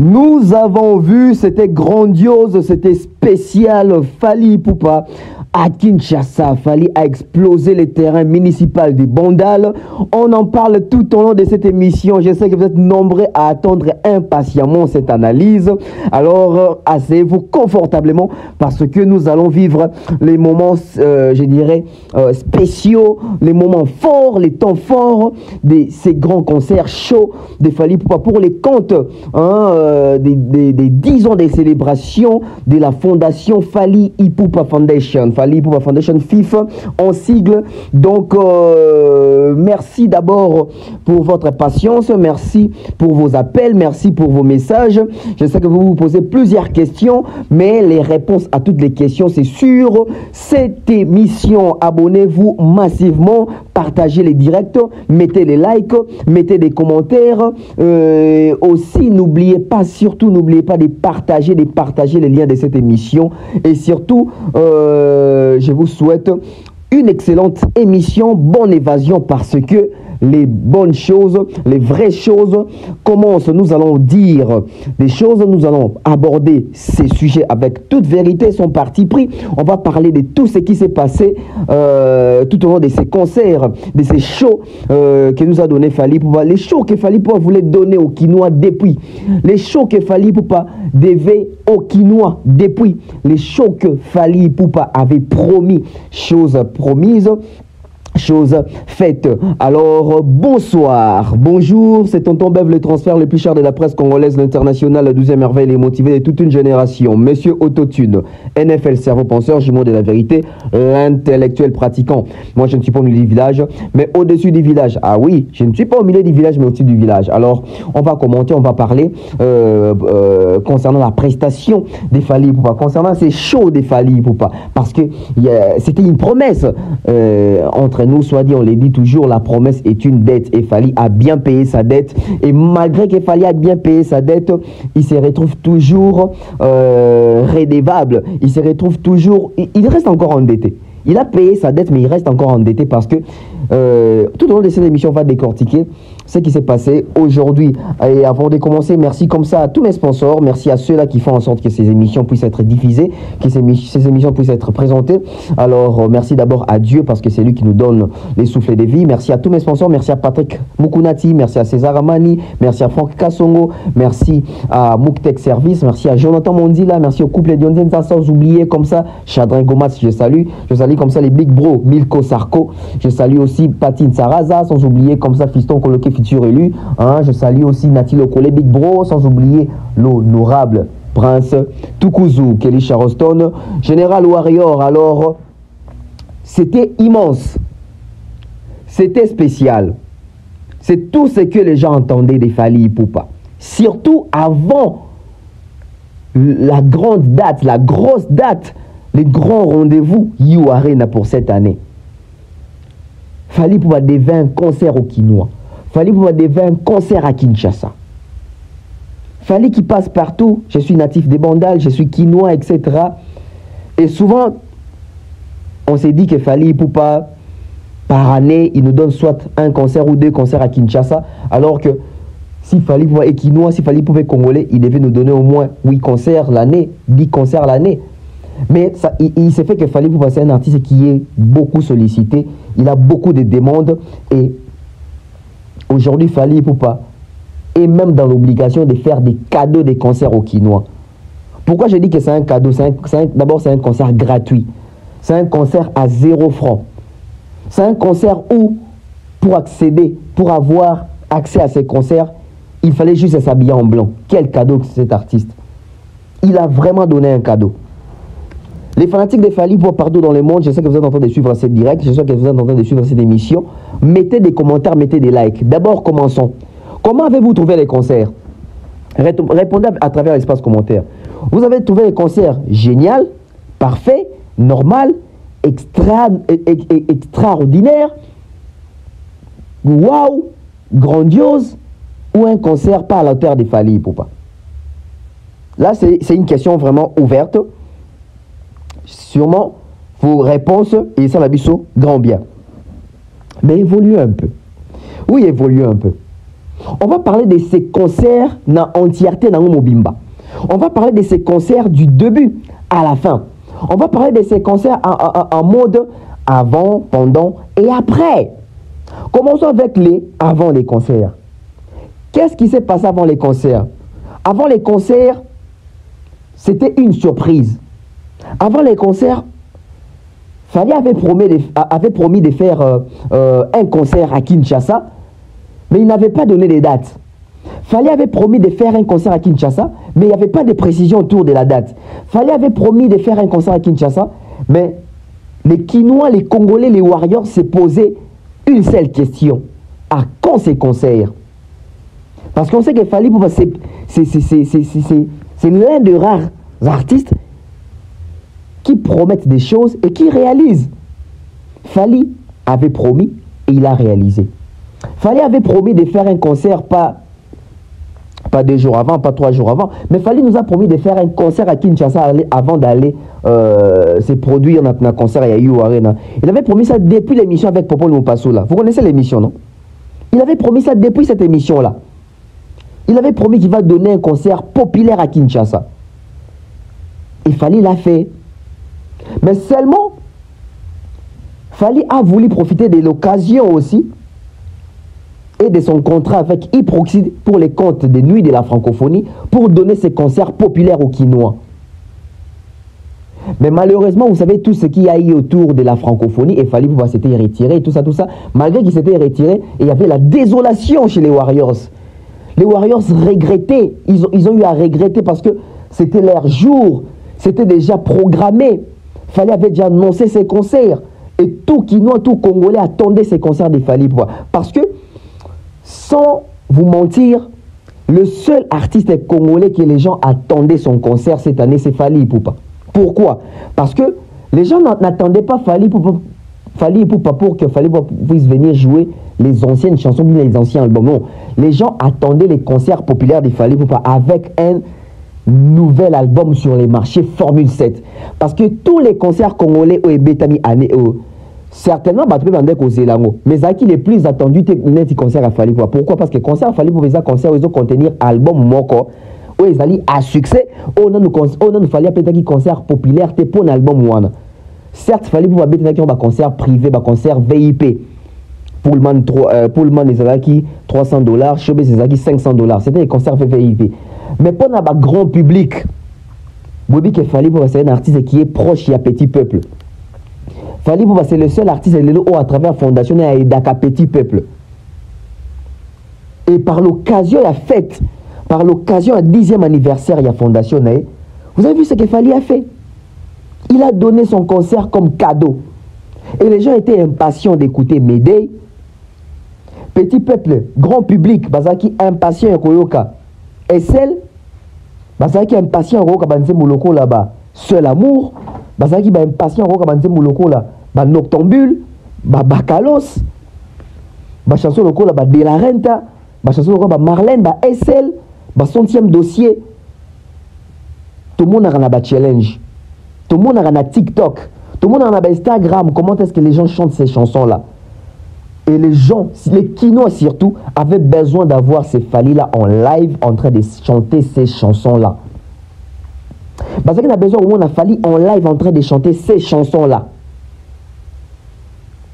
Nous avons vu, c'était grandiose, c'était spécial. Fally Ipupa à Kinshasa. Fally a explosé les terrains municipaux de Bandal. On en parle tout au long de cette émission. Je sais que vous êtes nombreux à attendre impatiemment cette analyse. Alors, asseyez-vous confortablement parce que nous allons vivre les moments, je dirais, spéciaux, les moments forts, les temps forts de ces grands concerts chauds de Fally Ipupa pour les comptes des 10 ans de célébration de la fondation Fally Ipupa Foundation. Fally Ipupa Foundation FIFA en sigle. Donc, merci d'abord pour votre patience, merci pour vos appels, merci pour vos messages. Je sais que vous vous posez plusieurs questions, mais les réponses à toutes les questions, c'est sur cette émission. Abonnez-vous massivement, partagez les directs, mettez les likes, mettez des commentaires. Aussi, surtout n'oubliez pas de partager les liens de cette émission. Et surtout, je vous souhaite une excellente émission, bonne évasion parce que les bonnes choses, les vraies choses commencent. Nous allons dire des choses, nous allons aborder ces sujets avec toute vérité, son parti pris. On va parler de tout ce qui s'est passé tout au long de ces concerts, de ces shows que nous a donné Fally Ipupa. Les shows que Fally Ipupa voulait donner aux Kinois depuis. Les shows que Fally Ipupa devait aux Kinois depuis. Les shows que Fally Ipupa avait promis. Chose promise. Chose faite. Alors, bonsoir, bonjour, c'est Tonton Bev, le transfert le plus cher de la presse congolaise, l'international, la 12e merveille, les motivés de toute une génération. Monsieur Autotune, NFL, cerveau penseur, jumeau de la vérité, l'intellectuel pratiquant. Moi, je ne suis pas au milieu du village, mais au-dessus du village. Ah oui, je ne suis pas au milieu du village, mais au-dessus du village. Alors, on va commenter, on va parler concernant la prestation des Fally Ipupa, concernant ces shows des Fally Ipupa, parce que c'était une promesse entre nous, soit dit, on les dit toujours, la promesse est une dette et Fally a bien payé sa dette. Et malgré que Fally a bien payé sa dette, il se retrouve toujours redevable. Il se retrouve toujours, il reste encore endetté. Il a payé sa dette, mais il reste encore endetté parce que tout au long de cette émission, on va décortiquer ce qui s'est passé aujourd'hui. Et avant de commencer, merci comme ça à tous mes sponsors. Merci à ceux-là qui font en sorte que ces émissions puissent être diffusées, que ces émissions puissent être présentées. Alors, merci d'abord à Dieu parce que c'est lui qui nous donne les souffles de vie. Merci à tous mes sponsors. Merci à Patrick Mukunati. Merci à César Amani. Merci à Franck Kassongo. Merci à Mouktech Service. Merci à Jonathan Mondila. Merci au couple de Dionzenza, sans oublier comme ça Chadrin Gomas, je salue. Je salue comme ça les Big Bro, Milko Sarko. Je salue aussi Patine Saraza, sans oublier comme ça Fiston Coloqué futur élu. Je salue aussi Nati Lokole Big Bro, sans oublier l'honorable Prince Tukuzu, Kelly Charleston, Général Warrior. Alors, c'était immense. C'était spécial. C'est tout ce que les gens entendaient des Fally Ipupa. Surtout avant la grande date, la grosse date, les grands rendez-vous You Arena pour cette année. Fally Ipupa devait un concert au Kinois. Fally Ipupa devait un concert à Kinshasa. Fally qui passe partout. Je suis natif des Bandal, je suis Kinois, etc. Et souvent, on s'est dit que Fally Ipupa, par année, il nous donne soit un concert ou deux concerts à Kinshasa, alors que si Fally Ipupa est Kinois, si Fally Ipupa est Congolais, il devait nous donner au moins 8 concerts l'année, 10 concerts l'année. Mais ça, il s'est fait que Fally Ipupa, c'est un artiste qui est beaucoup sollicité. Il a beaucoup de demandes. Et aujourd'hui, Fally Ipupa est même dans l'obligation de faire des cadeaux des concerts aux Kinois. Pourquoi je dis que c'est un cadeau? D'abord, c'est un concert gratuit. C'est un concert à 0 francs. C'est un concert où, pour accéder, pour avoir accès à ces concerts, il fallait juste s'habiller en blanc. Quel cadeau que cet artiste. Il a vraiment donné un cadeau. Les fanatiques de Fally Ipupa partout dans le monde, je sais que vous êtes en train de suivre cette direct, je sais que vous êtes en train de suivre cette émission. Mettez des commentaires, mettez des likes. D'abord, commençons. Comment avez-vous trouvé les concerts? Répondez à travers l'espace commentaire. Vous avez trouvé les concerts génial, parfait, normal, extraordinaire, waouh, grandiose, ou un concert pas à la hauteur de Fally Ipupa? Là, c'est une question vraiment ouverte. Sûrement, vos réponses, et ça l'abisso, grand bien. Mais évoluez un peu. Oui, évoluez un peu. On va parler de ces concerts dans entièreté dans Mobimba. On va parler de ces concerts du début à la fin. On va parler de ces concerts en mode avant, pendant et après. Commençons avec les avant les concerts. Qu'est-ce qui s'est passé avant les concerts? Avant les concerts, c'était une surprise. Avant les concerts, Fally avait promis de faire un concert à Kinshasa, mais il n'avait pas donné les dates. Fally avait promis de faire un concert à Kinshasa, mais il n'y avait pas de précision autour de la date. Fally avait promis de faire un concert à Kinshasa, mais les Kinois, les Congolais, les Warriors se posaient une seule question. À quand ces concerts? Parce qu'on sait que Fally Poupa, c'est l'un des rares artistes qui promettent des choses et qui réalisent. Fally avait promis et il a réalisé. Fally avait promis de faire un concert pas 2 jours avant, pas 3 jours avant, mais Fally nous a promis de faire un concert à Kinshasa avant d'aller se produire dans un concert à Yayu Arena. Il avait promis ça depuis l'émission avec Popo Lumpasoula. Vous connaissez l'émission, non? Il avait promis ça depuis cette émission-là. Il avait promis qu'il va donner un concert populaire à Kinshasa. Et Fally l'a fait. Mais seulement, Fally a voulu profiter de l'occasion aussi et de son contrat avec Hyproxy pour les comptes des Nuits de la francophonie pour donner ses concerts populaires aux Kinois. Mais malheureusement, vous savez tout ce qu'il y a eu autour de la francophonie et Fally Poupa s'était retiré et tout ça. Malgré qu'il s'était retiré, il y avait la désolation chez les Warriors. Les Warriors regrettaient, ils ont eu à regretter parce que c'était leur jour, c'était déjà programmé. Fally avait déjà annoncé ses concerts et tout Kinois, tout Congolais attendait ces concerts de Fally Poupa. Parce que, sans vous mentir, le seul artiste congolais que les gens attendaient son concert cette année, c'est Fally Poupa. Pourquoi? Parce que les gens n'attendaient pas Fally Poupa pour que Fally Poupa puisse venir jouer les anciennes chansons, les anciens albums. Non, les gens attendaient les concerts populaires de Fally Poupa avec un nouvel album sur les marchés Formule 7. Parce que tous les concerts congolais au Betami année certainement mais qui les plus attendus c'est concert à Fally Poupa. Pourquoi? Parce que concert à Fally Poupa, les concerts ils ont contenir album moko où ils allaient à succès on a nous Fally Poupa qui concert populaire pour un album one. Certes Fally Poupa betami qui un concert privé, un concert VIP. Pullman les Azaki $300, Showbiz les Azaki $500. C'était des concerts VIP. Mais pour un grand public, Bobby Fally Poupa c'est un artiste qui est proche et à petit peuple. Fally Poupa c'est le seul artiste à travers Fondation et à petit peuple. Et par l'occasion de la fête, par l'occasion du 10e anniversaire de la Fondation, vous avez vu ce que Fally a fait? Il a donné son concert comme cadeau. Et les gens étaient impatients d'écouter Médée. Petit peuple, grand public, Bazaki impatient Koyoka. Et celle, Bazaki impatient Koyoka Banze Mouloko là-bas. Seul amour, Bazaki impatient Koyoka Banze Mouloko là. Ba Noctambule, ba Bakalos, ba chanson loko là, ba De La Renta, ba chanson loko ba Marlène, ba SL, ba 100e dossier. Tout le monde a un challenge. Tout le monde a un TikTok. Tout le monde a un Instagram. Comment est-ce que les gens chantent ces chansons-là? Et les gens, les Kinois surtout, avaient besoin d'avoir ces Fally-là en live en train de chanter ces chansons-là. Parce qu'on a besoin au moins de Fally en live en train de chanter ces chansons-là.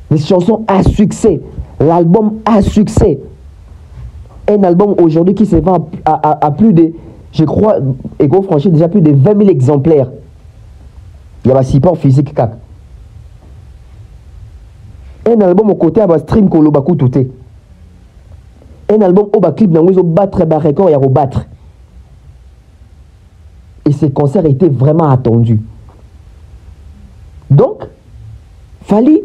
Les chansons à succès. L'album à succès. Un album aujourd'hui qui se vend à plus de, je crois, Ego franchi déjà plus de 20 000 exemplaires. Il y a un support physique. Un album au côté à stream qu'on l'a tout. Un album au clip dans le battre un record et à rebattre. Et ces concerts étaient vraiment attendus. Donc, Fally,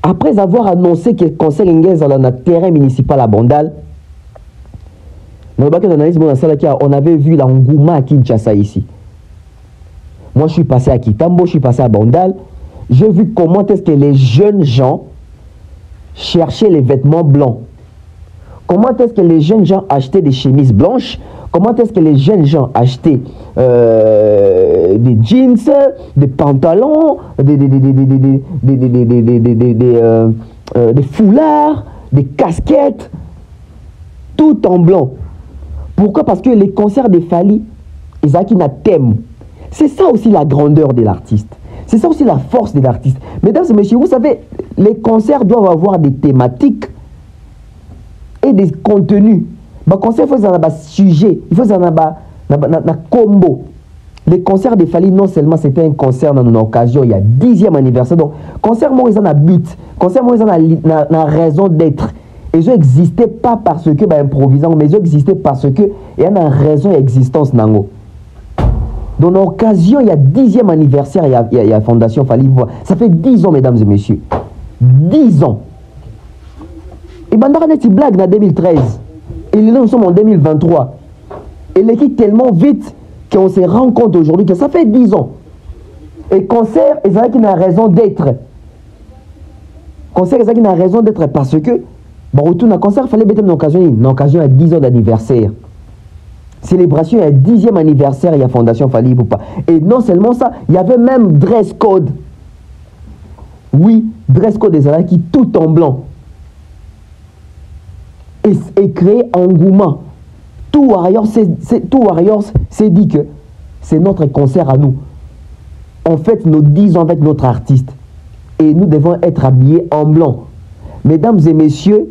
après avoir annoncé que le concert Ingez dans le terrain municipal à Bandal, on avait vu l'engouement à Kinshasa ici. Moi, je suis passé à Kitambo, je suis passé à Bandal. J'ai vu comment est-ce que les jeunes gens cherchaient les vêtements blancs. Comment est-ce que les jeunes gens achetaient des chemises blanches. Comment est-ce que les jeunes gens achetaient des jeans, des pantalons, des foulards, des casquettes. tout en blanc. Pourquoi? Parce que les concerts de Fally, ils ont un thème. C'est ça aussi la grandeur de l'artiste. C'est ça aussi la force de l'artiste. Mesdames et messieurs, vous savez, les concerts doivent avoir des thématiques et des contenus. Les concerts, il faut avoir un sujet, il faut avoir un combo. Les concerts de Fally, non seulement c'était un concert dans une occasion, il y a 10e anniversaire. Donc, concert, moi, ils ont un but. Concert, moi, ils ont une raison d'être. Ils n'existaient pas parce que, improvisant, mais ils existaient parce que il y a une raison d'existence. Dans l'occasion, il y a 10e anniversaire, il y a Fondation Fally. Ça fait 10 ans, mesdames et messieurs. 10 ans. Et maintenant, on a une blague en 2013. Et là, nous sommes en 2023. Et l'équipe tellement vite qu'on se rend compte aujourd'hui que ça fait 10 ans. Et concert, ils ont une raison d'être. Concert, ils ont une raison d'être parce que, retourne à concert, il fallait mettre une occasion à 10 ans d'anniversaire. Célébration, il y a 10e anniversaire, il y a Fondation Fally Ipupa. Et non seulement ça, il y avait même dress code. Oui, dress code des Alaki tout en blanc. Et créer engouement. Tout Warriors s'est dit que c'est notre concert à nous. On fête nos 10 ans avec notre artiste. Et nous devons être habillés en blanc. Mesdames et messieurs,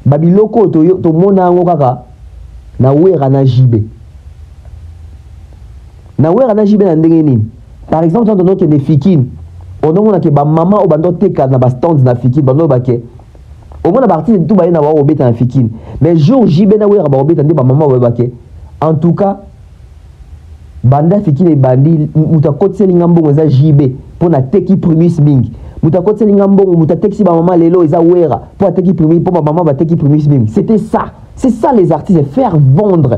Babiloko to mona ngokaka na wera na jibe. Na wera na jibe na ndenge nini? Par exemple, dans notre Fikine, on a que maman ou bando teka na stand na Fikine, bando bake. Au moins la partie de tout ba na wa obeta na Fikine. Mais jour jibe na wera ba obeta ndi ba maman bake. En tout cas, banda Fikine et bandi mutakotse lingambo za jibe pour na teki primis mingi. Mutakotse lingambo mutateksi ba maman lelo eza wera pour teki primis pour ma maman ba teki primis mingi. C'était ça. C'est ça les artistes, faire vendre,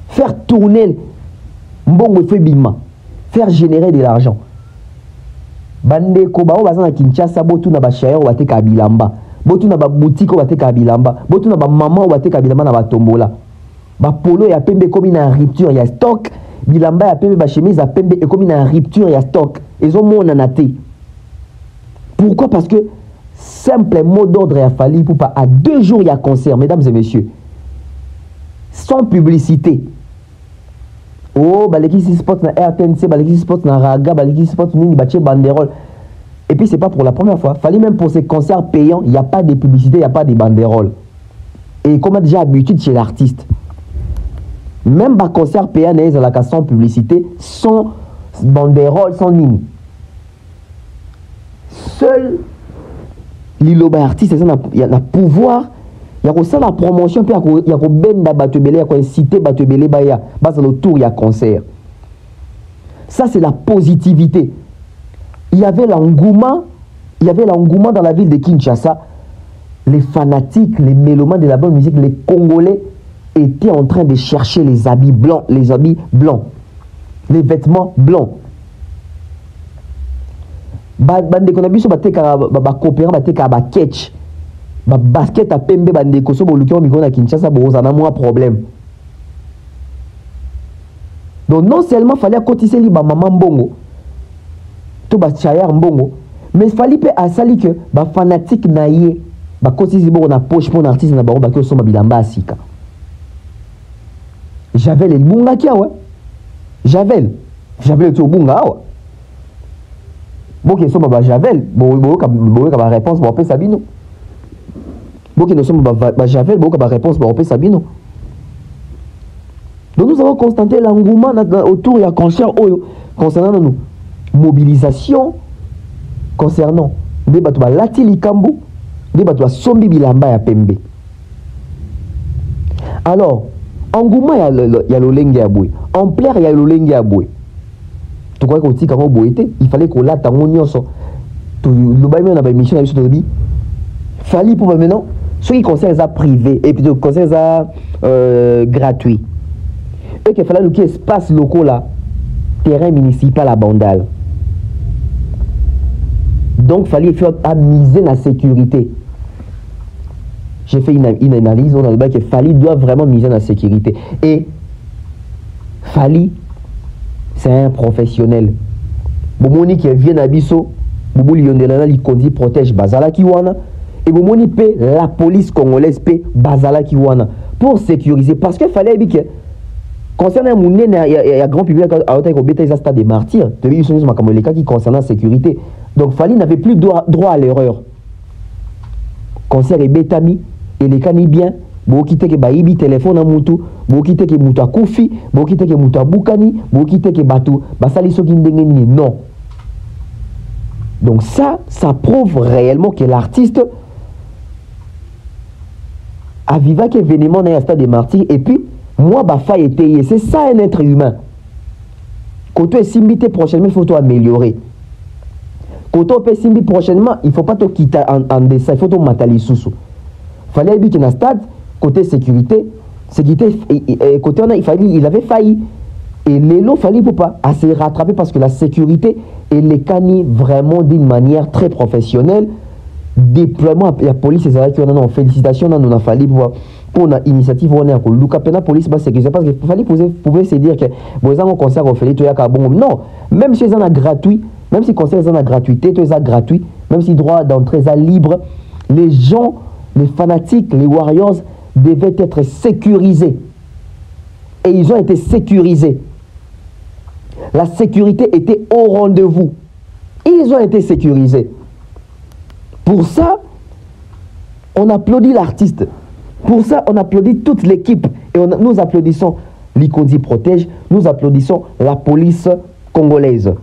faire tourner mbongo febima, faire générer de l'argent. Bande ko ba bazana Kinshasa botu na ba chayer wa teka bilamba, botu na ba boutique wa teka bilamba, botu na ba maman wa teka bilamba na ba tombola. Ba polo ya pembe comme une rupture, il y a stock, bilamba ya pembe ba chemise ya pembe et comme une rupture, il y a stock. Ils ont mon nanaté. Pourquoi? Parce que simple mot d'ordre à Fally Ipupa. À 2 jours, il y a concert, mesdames et messieurs. Sans publicité. Oh, baleki spot na RTNC, baleki spot na Raga, baleki spot nini bache banderole. Et puis, c'est pas pour la première fois. Fally, même pour ces concerts payants, il n'y a pas de publicité, il n'y a pas de banderole. Et comme on a déjà habitude chez l'artiste, même les concerts payants, il y a sans publicité, sans banderole, sans nini. Seul l'île artiste, il y a le pouvoir, il y a aussi la promotion, puis il y a benda batebele, il y a cité batebele baya, bas autour il y a concert. Ça c'est la positivité. Il y avait l'engouement dans la ville de Kinshasa. Les fanatiques, les mélomanes de la bonne musique, les Congolais étaient en train de chercher les habits blancs, les vêtements blancs. Bandeko na biso bateka ba coopérant bateka ba catch ba basket a pembe bandeko so boluki o mikona Kinshasa boza na moi problème. Donc non seulement fallait cotiser li ba maman mbongo to ba chayar mbongo, mais fallait pe asali que ba fanatique na ye ba cotiser bo na poche pour artiste na ba ko so bilamba asika. J'avais les bunga kia ouais. J'avais tout bunga ouais. Bon, qui sont ma Javel, bon, ma réponse, bon, Sabino. Bon, qui sont ma Javel, bon, ma réponse, bon, Sabino. Donc, nous avons constaté l'engouement autour de la concert concernant nous. Mobilisation concernant des bateaux Latili Kambu, des bateaux Sombi Bilamba ya Pembe. Alors, engouement, il y a le Lengue à Boué. Ampleur, il y a le Lengue à Boué. Tu crois qu'il fallait qu'on l'a tant le bail on a une mission Fally pour maintenant ceux qui concernent ça privé et puis de concernent ça gratuit et qu'il fallait qu'il espace locaux là terrain municipal à Bandal. Donc fallait faire miser la sécurité. J'ai fait une analyse on a le bail que Fally doit vraiment miser la sécurité et Fally c'est un professionnel. Bomoni qui vient à Bisso, Bobo Liondelana, il conduit, protège Bazala Kiwana. et vous moni pe la police congolaise pe bazala ki wana pour sécuriser parce que fallait que concernant mon il y a grand public à hauteur au les stade des martyrs de l'issue comme les cas qui concernant la sécurité donc Fali n'avait plus droit à l'erreur concert et betami et les cas ni bien bo kite ke baibi téléphone à mutu bo kite ke mutu akufi bo kite ke mutu abukani bo kite ke batu basali soki ndenge ni non donc ça prouve réellement que l'artiste a vécu un événement dans le stade des martyrs et puis moi bafa était c'est ça un être humain quand tu es simité prochainement il faut t'améliorer quand tu es simité prochainement il faut pas te quitter en dessin il faut te matali sous fallait habiter dans le stade côté sécurité côté on a il avait failli et l'élo fallait pour pas assez rattraper parce que la sécurité et les cani vraiment d'une manière très professionnelle déploiement de la police et ça qui on a félicitations on a fallu pour une initiative on a Luka pena police ba sécurité parce que fallait pouvait se dire que bon ça on concert au fait tout ya bon non même si ça a gratuit même si concert ça a gratuité tout ça gratuit même si droit d'entrée ça libre les gens les fanatiques les warriors devaient être sécurisés et ils ont été sécurisés. La sécurité était au rendez-vous. Ils ont été sécurisés. Pour ça, on applaudit l'artiste. Pour ça, on applaudit toute l'équipe. Et nous applaudissons l'Ikondi Protège. Nous applaudissons la police congolaise.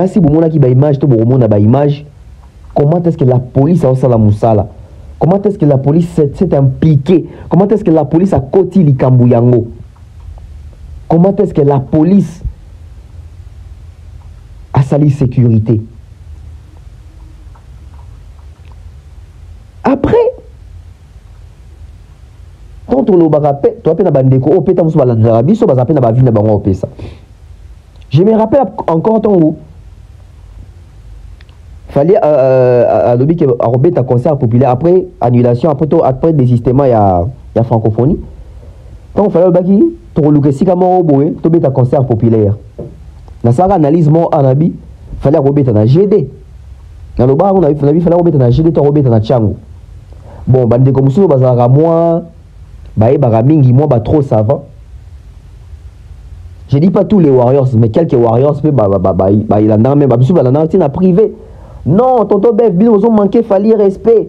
Si vous avez une image, comment est-ce que la police a fait la moussala? Comment est-ce que la police s'est impliquée? Comment est-ce que la police a côté l'Ikambouyango? Comment est-ce que la police a sali sécurité? Après, quand on le rappelle, je me rappelle encore ton goût. Fallait à l'objet que Robert a concert populaire après annulation après désistement il y a francophonie. Donc fallait baki to luke sika mo boye to beta concert populaire. Na saka analyse mo anabi fallait Robert na GD. Na lo ba on a fallait Robert na GD to Robert na Tchango. Bon bande comme ça bazaka moi ba mingi moi ba trop savant. Je dis pas tous les warriors mais quelques warriors il en a même ba il en privé. Non, tonton Bef, ils ont manqué, fallait respect.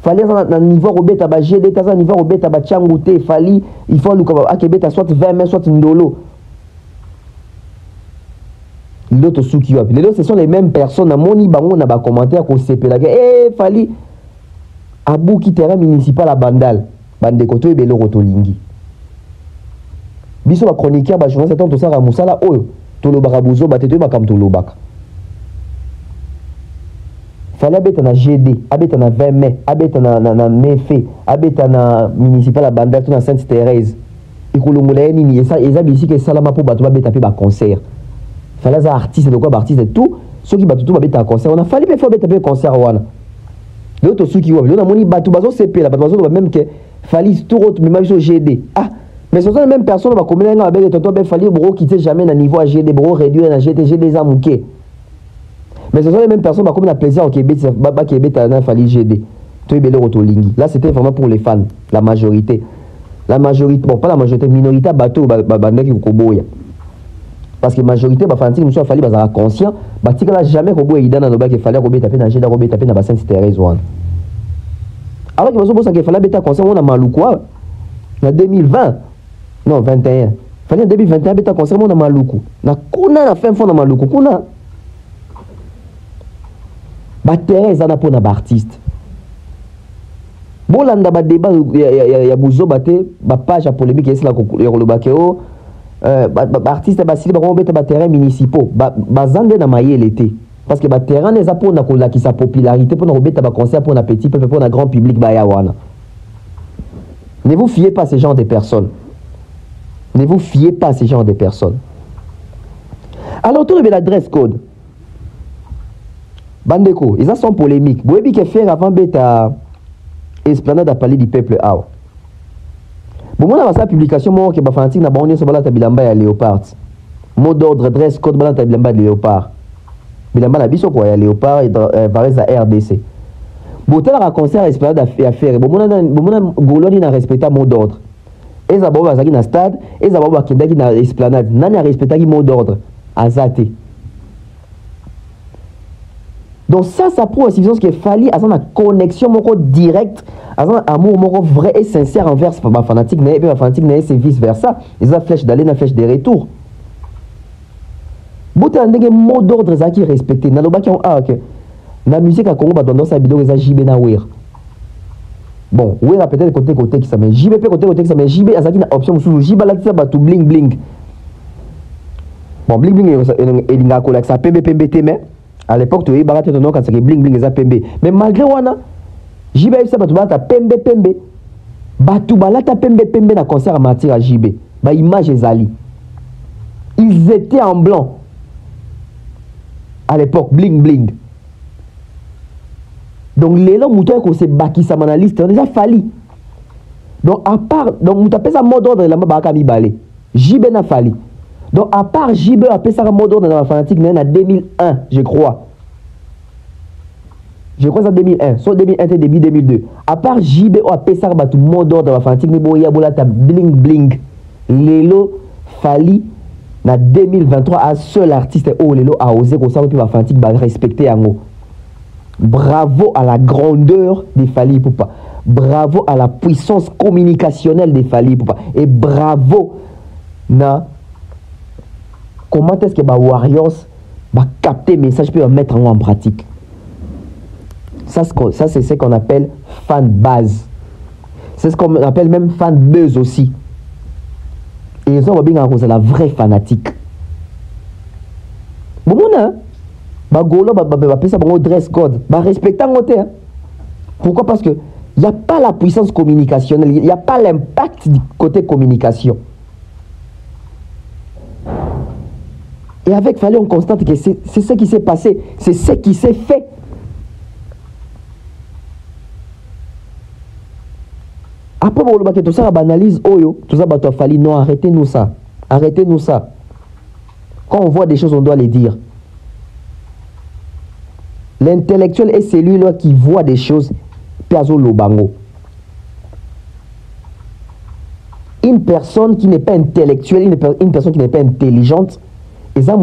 Fallait un niveau au bêta ba GD, un niveau au bêta ba Tchangouté, fallait il faut que bêta soit 20 mais soit ndolo. L'autre sous qui les autres ce sont les mêmes personnes à moni bango na ba commentaire ko CP là fallait abou qui terrain municipal à Bandal, bande koto ebele rotolingi. Biso ba chroniqueur ba journaliste tant to ça musala oyo to lo barabuzo ba teto ba kam to lo baka. Fallait habiter na GD, habiter na 20 mai, habiter na Méfé, habiter na municipal à Bandal, tout na Sainte-Thérèse. Et que le moulin ni ça ici que salama pour battre ba taper ba concert. Fallait ça artiste de quoi artiste et tout, ceux qui battent tout ba beta concert, on a fallu faire taper concert wana. L'autre ceux qui voient, on a moni battu bazo CP là, bazo même que fallait tout autre même sur GD. Ah, mais ce sont les mêmes personnes ba combien avec les tonton ben fallait bro quitter jamais na niveau à GD, bro réduire na GD za mouké. Mais ce sont les mêmes personnes qui ont plaisir au Québec, Québec a fallu GD. Là, c'était vraiment pour les fans, la majorité. La majorité, bon, pas la majorité, minorité, bateau, parce que la majorité, les fans, il fallait être conscient, parce qu'il n'a jamais qu'il fallait taper dans GD, taper dans Sainte-Thérèse. Alors qu'il fallait être conscient, on a Maloukoua, en 2020, non, 21. Il fallait en 2021, être conscient, on a Maloukou. On a fait un fond dans Maloukou, on a. Thérèse ana pona ba artiste bolanda ba débat ya buzo baté ba page polémique est la ya kolobake o ba artiste ba sili ba ko beta ba terrain municipaux ba zande na mayele été parce que ba terrain les a pona ko la ki sa popularité pona ko beta ba concert pona petit peuple pona grand public ba ya wana. Ne vous fiez pas à ce genre de personnes. Ne vous fiez pas à ce genre de personnes. Alors tout le l'adresse code Bandeko, ils sont polémiques. Vous voyez que faire avant bêta esplanade à parler du peuple A. Bon, moi, dans sa publication, moi, qui est fanatique, na bannière sur la tabilamba ya léopard. Mot d'ordre, dress code, balanta tabilamba de léopard. bilamba na biso quoi ya Léopard et Varese à RDC botel à concert esplanade à faire bomona goloni na respecter mot d'ordre eza babo bazaki na stade eza babo bakendaki na esplanade nani a respectaki mot d'ordre azate. Donc ça prouve aussi que Fally a une connexion directe, a un amour vrai et sincère envers ma fanatique, mais ma fanatique c'est vice versa. Ils ont flèche d'aller, une flèche de retour. Boute un mot d'ordre qui est respecté. Dans la musique à Congo, bah dans sa vidéo, ils ont JB na Weir. Bon, Weir a peut-être côté qui s'appelle JB, côté qui s'appelle JB, a une option sous JB là ça bah tout bling bling. Bon bling bling il a collé ça PMB mais à l'époque tu es baraté de nom quand c'est bling bling ça PMB. Mais malgré wana JB ça bah tu vas ta PMB bah tu vas là ta PMB na concert à Martyr à JB. Bah image ezali. Ils étaient en blanc. À l'époque bling bling. Donc les gens mouton qu'on s'est baki sa manaliste on déjà Fally. Donc à part donc mouton appelle ça mot d'ordre là bas kami balé. JB na Fally. Donc à part JB appelle ça mot d'ordre dans la fanatique en 2001 je crois. Je crois que c'est 2001, soit 2001 et début 2002. À part JB appelle ça tout mot d'ordre dans la fanatique mais bon il y a bola ta bling bling. Lelo Fally na 2023 à seul artiste oh lelo a osé comme ça puis la fanatique va respecter en haut. Bravo à la grandeur des Fally Ipupa. Bravo à la puissance communicationnelle des Fally Ipupa. Et bravo na comment est-ce que les Warriors va capter le message et mettre en pratique. Ça c'est ce qu'on appelle fan base. C'est ce qu'on appelle même fan buzz aussi. Et ils ont bien c'est la vraie fanatique. Bon, Golo va ça pour dress code va respecter en côté. Pourquoi? Parce que il n'y a pas la puissance communicationnelle, il n'y a pas l'impact du côté communication. Et avec Fally on constate que c'est ce qui s'est passé, c'est ce qui s'est fait. Après bon tout ça banalise oyo, tout ça bato Fally non arrêtez-nous ça. Arrêtez-nous ça. Quand on voit des choses on doit les dire. L'intellectuel est celui-là qui voit des choses. Piazo Lobango. Une personne qui n'est pas intellectuelle, une personne qui n'est pas intelligente, et ça,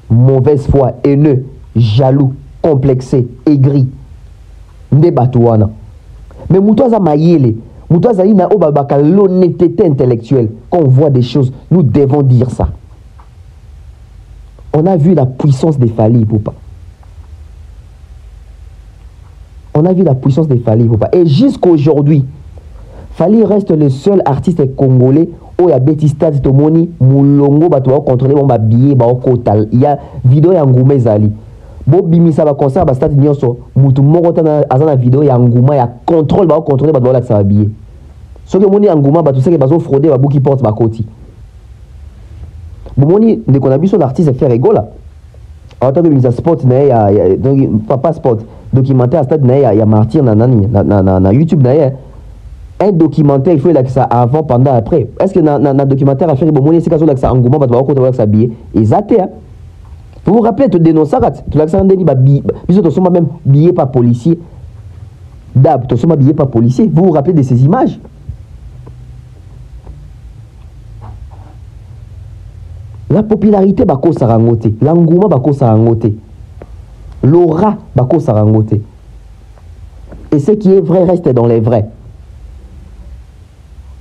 mauvaise foi, haineux, jaloux, complexé, aigri. Ndebatouana. Mais Moutoza Mayele, Moutoza Ina Obabaka, l'honnêteté intellectuelle. Quand on voit des choses, nous devons dire ça. On a vu la puissance des Fally Ipupa. On a vu la puissance des Fally Ipupa. Et jusqu'aujourd'hui, Fally reste le seul artiste congolais où il y a Betistad Tomoni, Moulongo, bah tu vas contrôler mon billet, bah au total. Il y a vidéo ya Ngouma Zali. Bo bimisa ba concert ba stade nyonso, mutu moko tana azana vidéo ya Ngouma ya contrôle bah contrôler bah doit ça billet. Ce que moni Ngouma bah tu sais que bah frauder bah bouki porte bah koti. Bomoni de qu'on a vu sur l'artiste fait rigola. En tant que mise à sport donc pas sport documentaire à stade na ya Martyr na YouTube na un documentaire il faut là ça avant pendant après. Est-ce que na documentaire à faire bomoni c'est caso là ça engouement ba ko to ça billet exacté. Vous vous rappelez tu dénoncer tu là ça ndeni ba billet biso to soma même billet pas policier. Dab to soma billet pas policier. Vous vous rappelez de ces images? La popularité bako sarangote, l'engouement bako sarangote, l'aura bako sarangote. Et ce qui est vrai reste dans les vrais.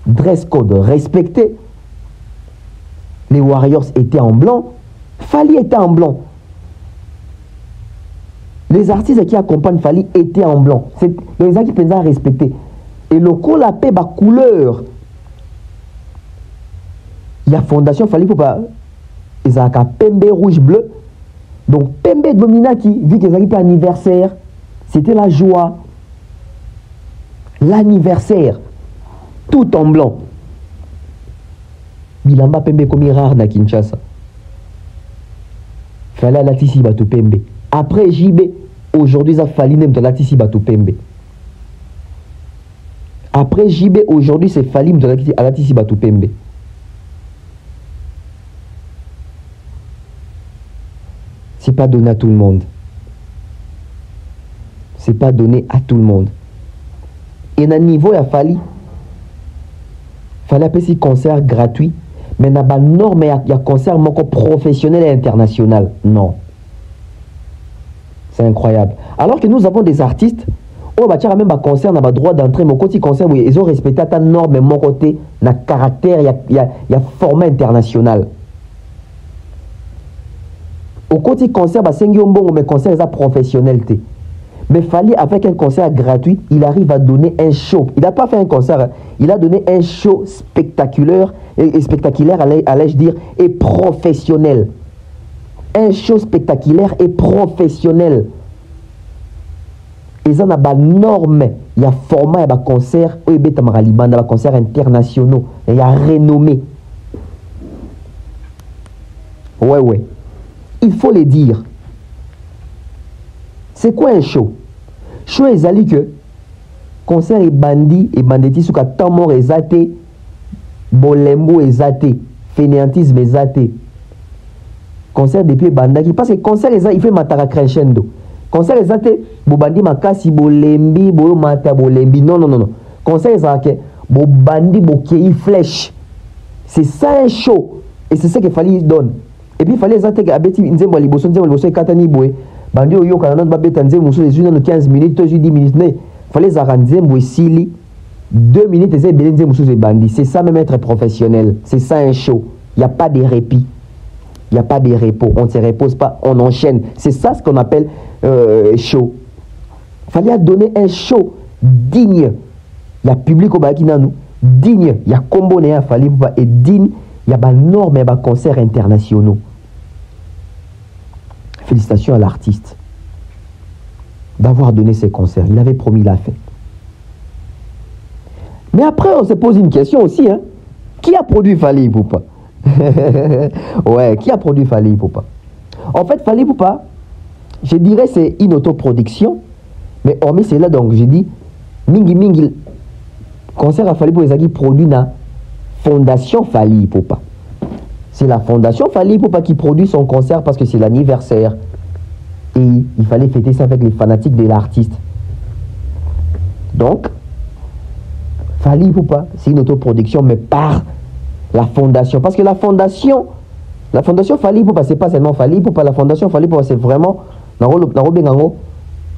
Dress code respecté. Les Warriors étaient en blanc. Fally était en blanc. Les artistes qui accompagnent Fally étaient en blanc. C'est les gens qui pensaient à respecter. Et le colapé ba couleur. Il y a fondation Fally pour pas. Ils ont un pembe rouge bleu. Donc pembe dominati, vu qu'ils n'avaient pas anniversaire, c'était la joie. L'anniversaire. Tout en blanc. Bilamba pembe comme rare na Kinshasa. Fallait la tisi bato pembe. Après JB, aujourd'hui ça Fally même de la tisi bato pembe. Après JB, aujourd'hui c'est Fally de la tisi bato pembe. c'est pas donné à tout le monde. C'est pas donné à tout le monde. Et à niveau, il fallait appeler ce concert gratuit, mais il y a des normes, il y a concert professionnel et international. Non. C'est incroyable. Alors que nous avons des artistes, oh, bah, même un concert, on a droit d'entrer, mais quand ils concert, ils ont respecté ta norme, mais mon côté, il y a caractère, il y a format international. Au côté concert, c'est un bon, mais concert, c'est professionnel. Mais fallait avec un concert gratuit, il arrive à donner un show. Il n'a pas fait un concert, il a donné un show spectaculaire, allais-je dire, et professionnel. Un show spectaculaire et professionnel. Et ça, il y a des normes, il y a format, il y a des concerts, il y a des concerts internationaux, il y a renommé. Ouais. Il faut le dire. C'est quoi un show? Show est allé que concert est bandit et banditis sous ka tamor ezate, bolembo ezate, fainéantisme ezate. Concert depuis bandaki parce que concert il fait matara crescendo. Concert ezate bobandi makasi bolembi boyo mata bolembi non. Concert ezake bobandi bokei flèche. C'est ça un show et c'est ça qu'il fallait donner. Et puis il fallait ezate abeti nzembo liboso katani boye. Bandi oyo kana ba beta nzembo so les 15 minutes, 10 minutes ne. Fallait za nzembo esili 2 minutes et belé nzembo so bandi. C'est ça même être professionnel. C'est ça un show. Il y a pas de répit. Il n'y a pas de repos. On ne se repose pas, on enchaîne. C'est ça ce qu'on appelle show. Il fallait donner un show digne. Il y a public au Bakinanou, digne. Il y a combo néa fallait et digne. Il y a des normes et des concerts internationaux. Félicitations à l'artiste d'avoir donné ces concerts. Il avait promis la fête. Mais après, on se pose une question aussi. Hein? Qui a produit Fally Ipupa? Ouais, qui a produit Fally Ipupa? En fait, Fally Ipupa, je dirais c'est une autoproduction. Mais hormis cela, donc, j'ai dit, Mingi, concert à Fally Ipupa, qui produit la Fondation Fally Ipupa. C'est la Fondation Fally Ipupa qui produit son concert parce que c'est l'anniversaire. Et il fallait fêter ça avec les fanatiques de l'artiste. Donc, Fally Ipupa, c'est une autoproduction, mais par la fondation. Parce que la fondation Fally Ipupa, c'est pas seulement Fally Ipupa, la fondation Fally Ipupa, c'est vraiment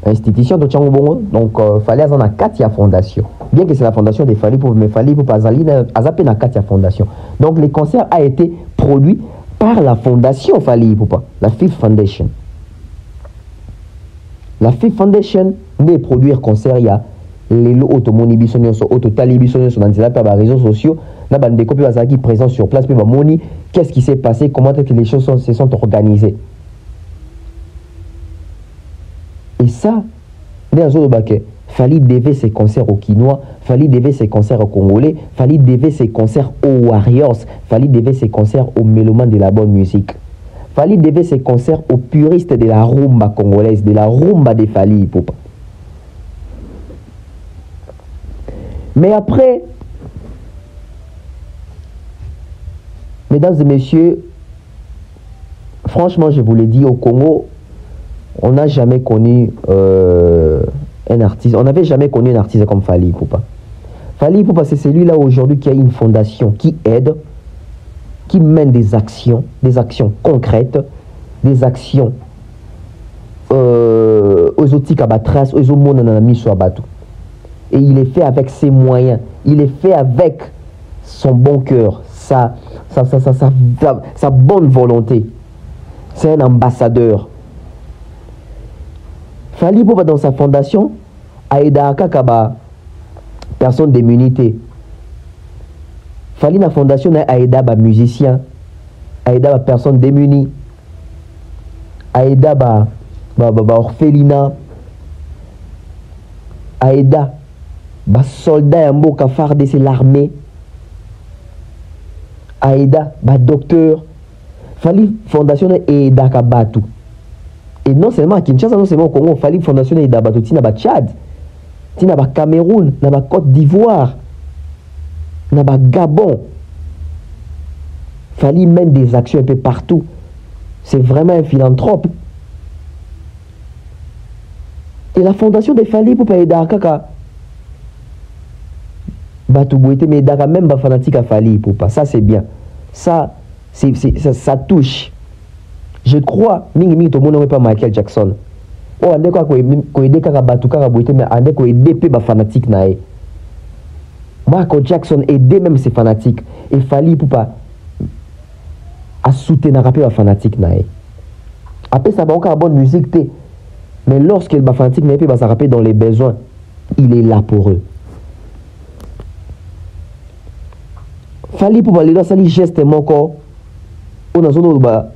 institution de Tchangobongo. Donc, Fally a 4 fondation. Bien que c'est la fondation de Fally Ipupa, mais Fally Ipupa a zappé 4 fondation. Donc, le concert a été produit par la fondation Fally Ipupa, la Fifth Foundation. La Fifth Foundation, de produire concert, il y a les lots automoni bisonio so autotali bisonio so dans les réseaux sociaux na bande copie bazaki présent sur place puis moni qu'est-ce qui s'est passé, comment est-ce que les choses se sont organisées. Et ça dans autres baquet Fally devait ses concerts aux Quinois, Fally devait ses concerts aux Congolais, Fally devait ses concerts aux Warriors, Fally devait ses concerts aux mélomanes de la bonne musique, Fally devait ses concerts aux puristes de la rumba congolaise, de la rumba de Fally Ipupa. Mais après, mesdames et messieurs, franchement, je vous l'ai dit, au Congo, on n'a jamais connu un artiste. On n'avait jamais connu un artiste comme Fally Ipupa. Fally Ipupa, c'est celui-là aujourd'hui qui a une fondation qui aide, qui mène des actions concrètes, des actions aux outils kabatras, aux hommes dans la mission à bateau. Et il est fait avec ses moyens, il est fait avec son bon cœur, sa bonne volonté. C'est un ambassadeur. Fally Ipupa dans sa fondation a aidé à Kakaba, personne d'immunité. Fally na fondation a aidé à musiciens, a aidé à personne démunie, a aidé à orphelinat, a aidé ba soldat mboka farde c'est l'armée, aida ba docteur. Fally fondation aida ka batu. Et non seulement à Kinshasa, non seulement au Congo, Fally fondation aida batu tina ba Tchad, tina ba Cameroun, na ba Côte d'Ivoire, na ba Gabon. Fally mène des actions un peu partout. C'est vraiment un philanthrope. Et la fondation de Fali pour aider kaka Batu Bouete mais daka même ba fanatique à Fali pour pas. Ça c'est bien. Ça ça touche. Je crois mingi tout le monde pas Michael Jackson. Oh ande ko aider kaka Batu kaka Bouete mais ande ko aider pe ba fanatique nae. Michael Jackson aider même ses fanatiques et Fali pour pas à soutenir rapper ba fanatique nae. Après ça va encore bonne musique té. Mais lorsque le fanatique nae pe ba ça rapper dans les besoins, il est là pour eux. Fali pour aller dans sali geste mon corps on a zone ba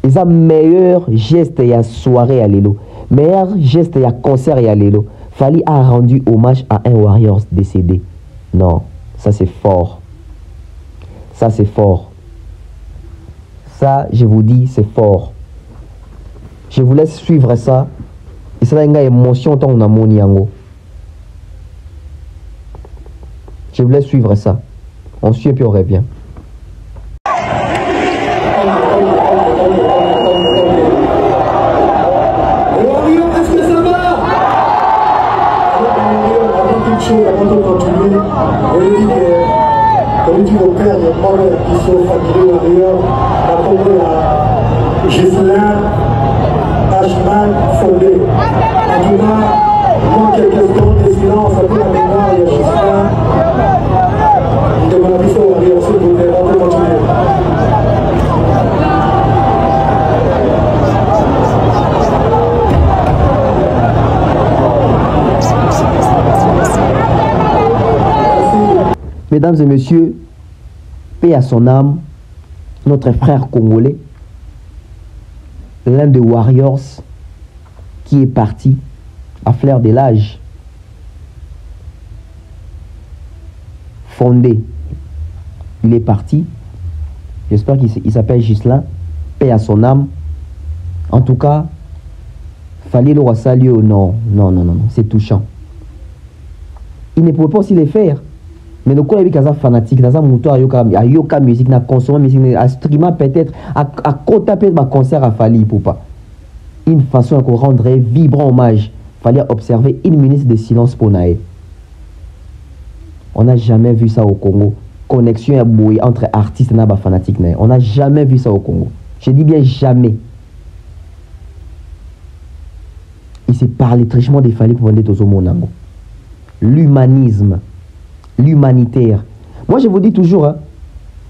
les meilleurs gestes et à soirée à l'élo meilleur geste et à concert et à l'élo Fali a rendu hommage à un Warriors décédé. Non, ça c'est fort, ça c'est fort, ça je vous dis c'est fort. Je vous laisse suivre ça et ça va une émotion tant on a mon yango. Je vous laisse suivre ça. On suit et puis on revient. Est-ce que ça va? Avant toute chose, avant de continuer, je dis que comme tu veux perdre le monde qui sont familiers Warriors, la tombe à Gislain, Ashman, Fondé. En tout cas, moi quelques secondes de silence après la mémoire de Gislain. Mesdames et messieurs, paix à son âme, notre frère congolais, l'un des Warriors qui est parti à fleur de l'âge, Fondé. Il est parti. J'espère qu'il s'appelle Gislain. Paix à son âme. En tout cas, fallait le saluer. Non, c'est touchant. Il ne pouvait pas aussi le faire. Mais nous avons des fanatiques, nous avons yoka musique, nous consommons musique, nous streamer peut-être, à taper un concert à Fali pour pas. Une façon de rendre vibrant hommage. Il fallait observer une minute de silence pour Naé. On n'a jamais vu ça au Congo. Connexion entre artistes et fanatiques. On n'a jamais vu ça au Congo. Je dis bien jamais. Il s'est parlé trichement des Fali pour vendre tout au monde. L'humanisme, l'humanitaire. Moi je vous dis toujours, hein,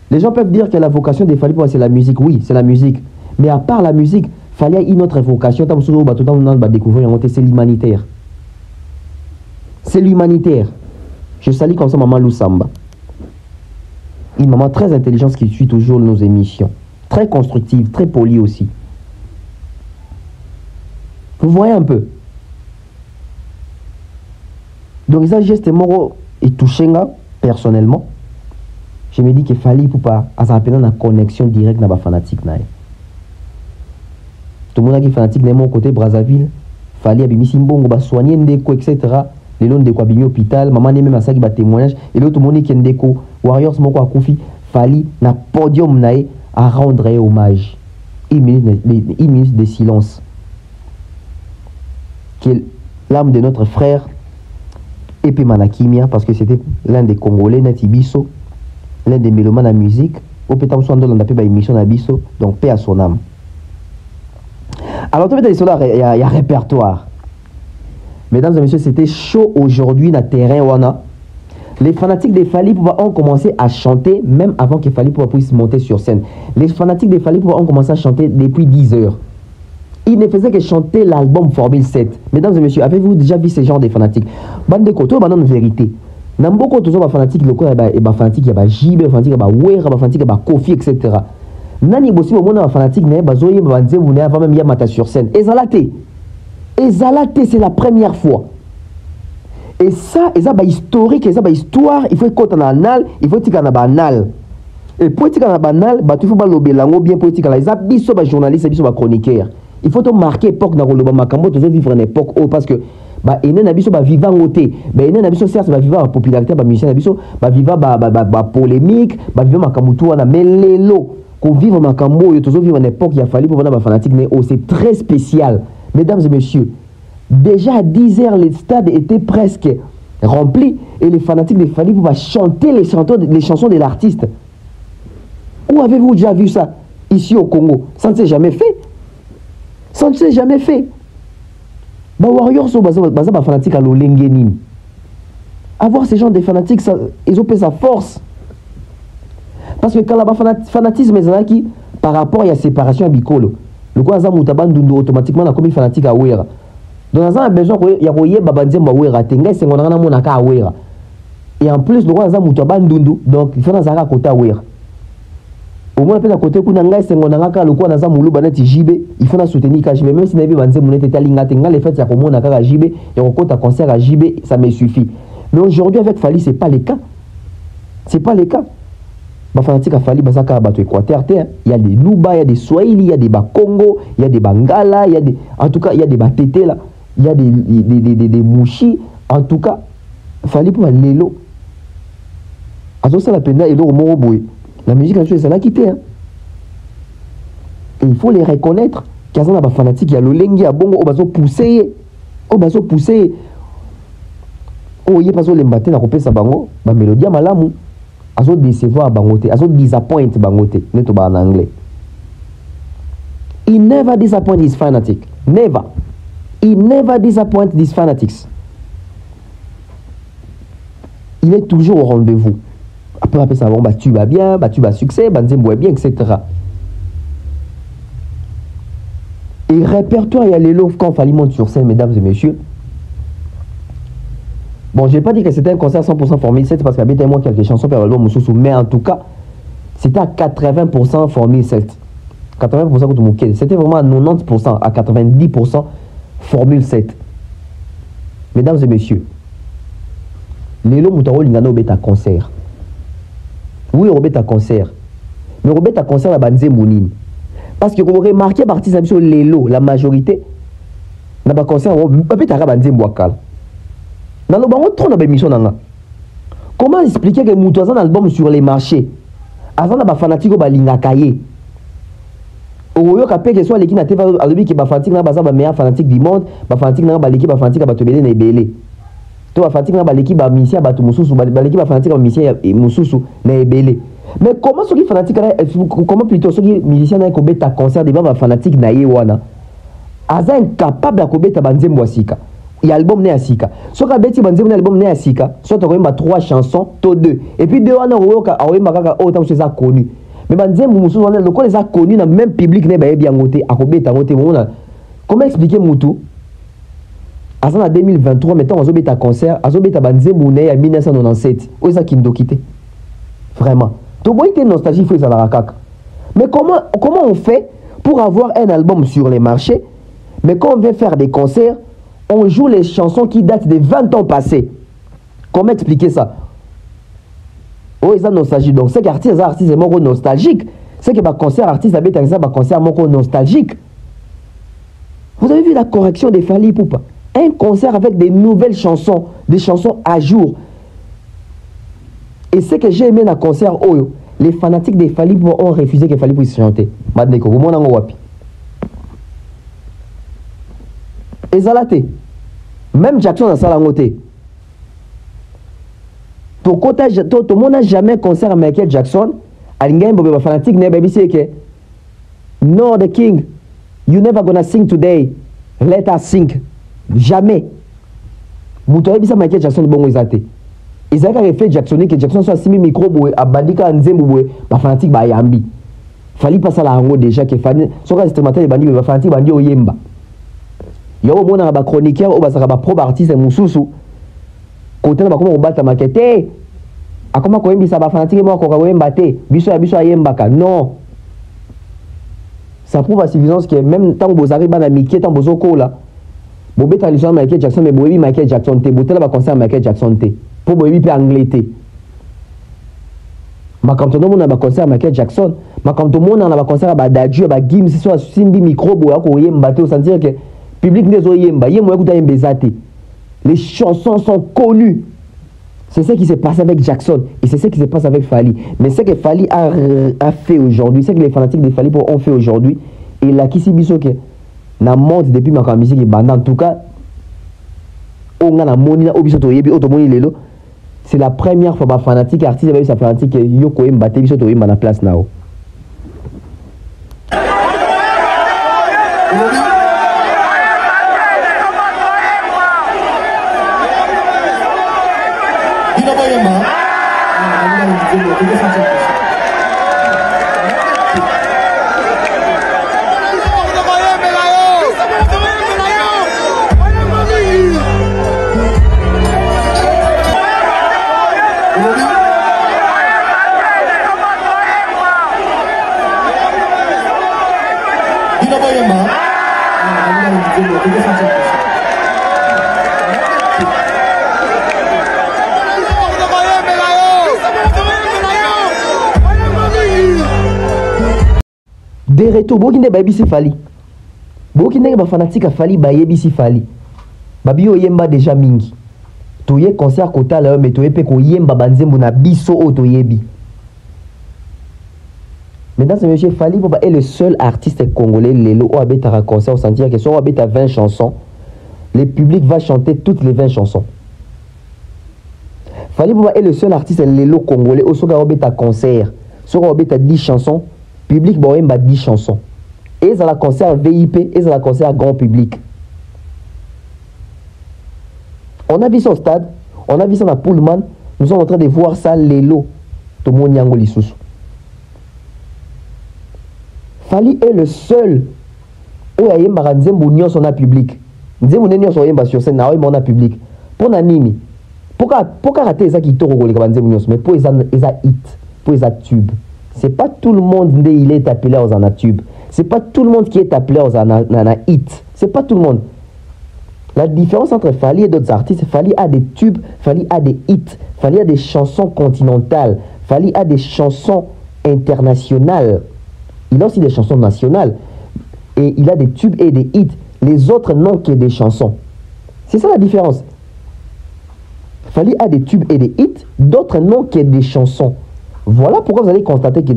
les gens peuvent dire que la vocation des Fali c'est la musique. Oui, c'est la musique. Mais à part la musique, il fallait une autre vocation. C'est l'humanitaire. C'est l'humanitaire. Je salue comme ça Maman Lusamba. Une maman très intelligente qui suit toujours nos émissions. Très constructive, très polie aussi. Vous voyez un peu. Donc ça geste moro et touché personnellement. Je me dis qu'il fallait pour pas avoir une connexion directe avec les fanatiques. Tout le monde qui est fanatique de mon côté Brazzaville, fallait abimisi mbongo soigner ndeko etc. Les lots de quoi bimi hôpital, maman n'est même à ça qui va témoignage et l'autre monde qui est ndeko Warriors moko akufi fallait na podium nae à rendre hommage. Une minute de silence. Que l'âme de notre frère Epé Manakimia, parce que c'était l'un des Congolais, Natibiso, l'un des mélomanes à musique, au pétam soin de l'on émission à Bisso, donc paix à son âme. Alors, il y a répertoire. Mesdames et messieurs, c'était chaud aujourd'hui dans le terrain Wana. Les fanatiques des Fali Poupa ont commencé à chanter même avant que Fali Poupa puisse monter sur scène. Les fanatiques des Fali Poupa ont commencé à chanter depuis 10 heures. Ils ne faisaient que chanter l'album Formule 7. Mesdames et messieurs, avez-vous déjà vu ce genre de fanatiques? Bande de koto, une vérité. Dans beaucoup de fanatiques, il y a fanatiques, il y a Jibe, il y a fanatiques, il y a Wera, il y a fanatiques, il y a Kofi, etc. Nani bossi au monde fanatique, il y a Bazoye, il y a Nzemune, avant même Yamata sur scène. Et Zalaté, c'est la première fois. Et ça, il y a historique, il y a histoire, il faut qu'on en anal, il faut qu'on en banal. Et pour qu'on en banal, il faut que l'on bien politique. Il y a des journalistes, des chroniqueurs. Il faut marquer l'époque dans le Makambo, tu vivre une époque parce que il y a des vivant côté, il y a des certes vivant la popularité, les musiciens vivant la polémique, vivant Makambo, mais les lots, qu'on vive Makambo, tu vivre une époque, il a fallu pour voir les fanatiques, mais c'est très spécial. Mesdames et messieurs, Déjà à 10h, le stade était presque rempli et les fanatiques de Fally pouvaient chanter les chansons de l'artiste. Où avez-vous déjà vu ça? Ici au Congo. Ça ne s'est jamais fait. Ça ne s'est jamais fait. Les Warriors sont fanatiques à l'Olengenin. Avoir ces gens des fanatiques, ça, ils ont pris sa force. Parce que quand le fanatisme est qui, par rapport à la séparation à Bikolo, le quoi ça mutabandu automatiquement na comme fanatique à Wera. Donc on a besoin il y a royer babanze ma Wera, tenga c'est on a na ka Wera. Et en plus le quoi ça mutabandu donc il faut na zaka kota Wera. Au moins peut à côté kuna ngai c'est on a ka le quoi na za mulu banati jibe, il faut na soutenir ka jibe même si na bi banze munete talinga tenga les fêtes ya komona ka jibe, ya kokota concert à jibe, ça me suffit. Mais aujourd'hui avec Fally c'est pas le cas. C'est pas le cas. Les fanatiques à Fally, il y a des Luba, il y a des Swahili, il y a des Congo, il y a des Bangala, il y a des, en tout cas, il y a des Batete là, il y a des Mouchi, en tout cas, Fally pour Lelo. Alors ça la peine et la musique a joué, ça l'a quitté. Hein. Et il faut les reconnaître. Qu'il y a des fanatiques, il y a le lengue, il y a bongo, on va pousser, oh, il y a pas de l'embaté, on a ça bango, la mélodie à malamu. Azo décevoir bangote, azo disappoint bangote, neto ba en anglais. He never disappoint his fanatic. Never. He never disappoint these fanatics. Il est toujours au rendez-vous. Après ça, bon, bah, tu vas bien, bah, tu vas succès, bah, bois bien, etc. Et répertoire, il y a les lots quand Fally monte sur scène, mesdames et messieurs. Bon, je n'ai pas dit que c'était un concert 100% Formule 7 parce qu'il y avait tellement quelques chansons par l'album Moussoussou, mais en tout cas, c'était à 80% Formule 7. 80% que tu m'oublies. C'était vraiment à 90%, à 90% Formule 7. Mesdames et messieurs, Lelo Moutaro Lingano est à concert. Oui, Robert à concert. Mais Robert à concert à Banzé Mounine. Parce que vous remarquez, partie de Lelo, la majorité, n'a pas concert, Robert à Banzé Mbouakal. Dans le banc, trop d'émissions. Comment expliquer que Moutou a un album sur les marchés? Avant, il y a des fanatiques qui ont été au capé que soit l'équipe qui est fanatique, la meilleure fanatique du monde, la fanatique l'équipe fanatique qui est belé. Toi, fanatique l'équipe qui missia batu mususu, l'équipe fanatique qui missia mususu na belé. Mais comment ceux qui fanatique comment plutôt ceux qui musiciens na ko beta concert devant ba fanatique na yewana? Aza incapable de ko beta banzembo asika. Il y a l'album né à Sika. Soit que Betty Banzem l'album né à Sika, soit tu as 3 chansons, to 2. Et puis 2 ans, on a autant que ça connu. Mais Banzem, Moussou, on les a connus dans le même public, n'est bien voté, à Kobé, à voté. Comment expliquer Moutou? En 2023, mettons, Azobé ta concert, Azobé ta Banzem Mouné en 1997. Où est-ce qu'il nous a quitté? Vraiment. Tu vois, il y a une nostalgie, il faut la racaque. Mais comment on fait pour avoir un album sur les marchés, mais quand on veut faire des concerts, on joue les chansons qui datent de 20 ans passés. Comment expliquer ça? Oh, ils ont nostalgie. Donc, c'est qu'artiste est mort nostalgique. C'est que le concert artiste a été un concert mort nostalgique. Vous avez vu la correction des Fally Poupa? Un concert avec des nouvelles chansons, des chansons à jour. Et ce que j'ai aimé dans le concert, oh, les fanatiques des Fally Poupa ont refusé que Fally puisse chanter. Madneko, vous m'en wapi. Et Zalaté, même Jackson a ça la moté. Tout le monde n'a jamais concert à Michael Jackson. Alingay Bobe fanatique ne baby c'est que no the king, you never gonna sing today. Let us sing. Jamais. Moutoye bisa Michael Jackson bon ezate. Ezaka refait Jackson que Jackson soit simi micro boue abandika nzembo boue ba fanatique ba yambi. Fali pas ça la hango déjà que fani soka instrumental bandi ba fanatique bandi oyemba. Yo mona ba chroniqueur o ba saka ba pro artiste mususu. Côté na ba comment obata makete. Akoma ko yembisa ba fanatique mo ko yemba te. Biso yemba ka. Non. Ça prouve à suffisance que même tant que vous arrivez à Mickey, tant que vous êtes là, vous êtes allé sur Michael Jackson, mais vous avez Michael Jackson, vous êtes là pour concert Michael Jackson, pour vous avez anglais. Mais quand on a un concert Michael Jackson, mais quand on a un concert à Dadju, à Gims, soit Simbi micro, vous avez un sentir que le public n'est pas les chansons sont connues. C'est ce qui s'est passé avec Jackson et c'est ce qui s'est passé avec Fally. Mais ce que Fally a fait aujourd'hui, ce que les fanatiques de Fally ont fait aujourd'hui, et là qui s'est mis que na monte depuis ma musique et en tout cas on a la monina obisoto yebi otomoni lelo. C'est la première fois que fanatique artiste avec sa fanatique yoko mbate biso to yemba na place nao. De retour, bokinde ba yebisi Fally. Bokinde ba fanatique a Fally ba yebisi Fally. Babi oyemba déjà mingi. Toye concert kota la mais toye pe ko yemba banzembo na biso o toyebi. Mesdames et messieurs, Fally Poupa est le seul artiste congolais lelo o abeta concert au sentir que son abeta 20 chansons. Le public va chanter toutes les 20 chansons. Fally Poupa est le seul artiste lelo congolais au soga abeta concert. Soga abeta 10 chansons. Public boyemba 10 chansons. Et ça la concert VIP, et ça la concert grand public. On a vu ça au stade, on a vu ça dans Pullman, nous sommes en train de voir ça lelo to monyango lisusu. Fally est le seul où yemba nzembo nyonso na public. Nzembo nyonso yemba sur scène na yemba na public. Pour na nini? Pourquoi rater ça qui toro koleka nzembo nyonso mais pour eza hit, pour eza tube. C'est pas tout le monde il est appelé aux anatubes. C'est pas tout le monde qui est appelé aux hit. C'est pas tout le monde. La différence entre Fally et d'autres artistes, Fally a des tubes, Fally a des hits, Fally a des chansons continentales, Fally a des chansons internationales. Il a aussi des chansons nationales. Et il a des tubes et des hits. Les autres n'ont que des chansons. C'est ça la différence. Fally a des tubes et des hits, d'autres n'ont que des chansons. Voilà pourquoi vous allez constater que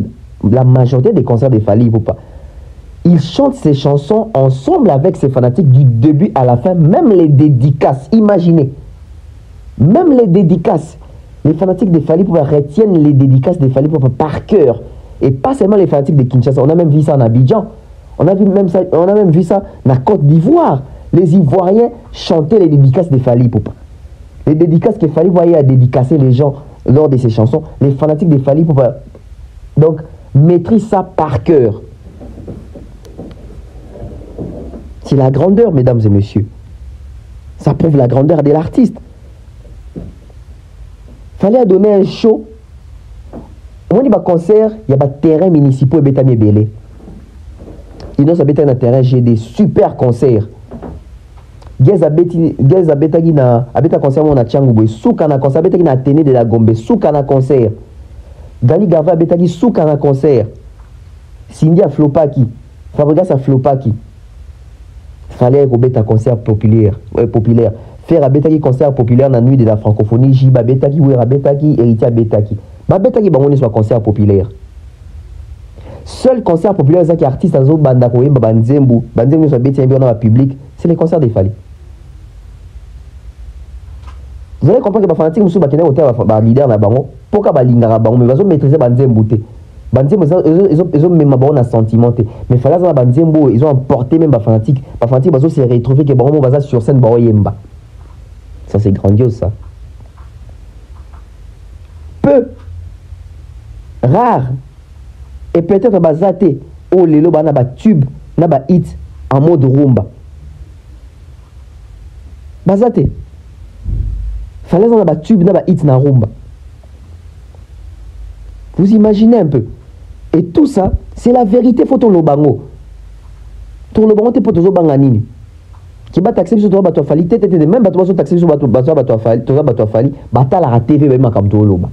la majorité des concerts de Fally Poupa, il chante ses chansons ensemble avec ses fanatiques du début à la fin, même les dédicaces. Imaginez, même les dédicaces. Les fanatiques de Fally Poupa retiennent les dédicaces de Fally Poupa par cœur. Et pas seulement les fanatiques de Kinshasa. On a même vu ça en Abidjan. On a même vu ça en Côte d'Ivoire. Les Ivoiriens chantaient les dédicaces de Fally Poupa. Les dédicaces que Fally voyait à dédicacer les gens lors de ses chansons, les fanatiques de Fally Poupa donc maîtrisent ça par cœur. C'est la grandeur, mesdames et messieurs. Ça prouve la grandeur de l'artiste. Fally a donné un show. On dit concert, il y a des terrains municipaux et bétamier belé. Il y a un terrain, j'ai des super concerts. Geza betagi na abeta concert mo na Tchangubwe suka na concert betagi na Athénée de la Gombe suka na concert. Gali Gava betagi suka na concert. Cindy a Flopaki, Fabregas a Flopaki. Fallait ko beta concert populaire. Faire abetagi concert populaire na nuit de la francophonie, Jiba betagi Wera betagi Héritier betagi. Ba betagi bangoni soit concert populaire. Seul concert populaire ça qui artiste azo banda ko yemba banzembu so beti yemba na public, c'est les concerts de Fally. Vous allez comprendre que les fanatiques sont les leaders de bango. Pourquoi les leaders de bango? Mais ils maîtriser Banzembo. Banzembo, ils ont même un sentiment. Mais Fally, ils ont emporté même les fanatiques. Les fanatiques, ils se retrouvent que bango va sur scène bango yemba. Ça c'est grandiose ça. Peu, rare, et peut-être bazaté au lelo bana ba tube, na ba hit en mode rumba. Bazaté. Fallait dans la tube na ba hit na rumba. Vous imaginez un peu. Et tout ça, c'est la vérité photo lobango. Ton lobango te poto zo banganini. Qui bat taxer sur toi bato Fally tete même bato zo taxer sur bato Fally, to bato Fally, bata la TV ba makam to loba.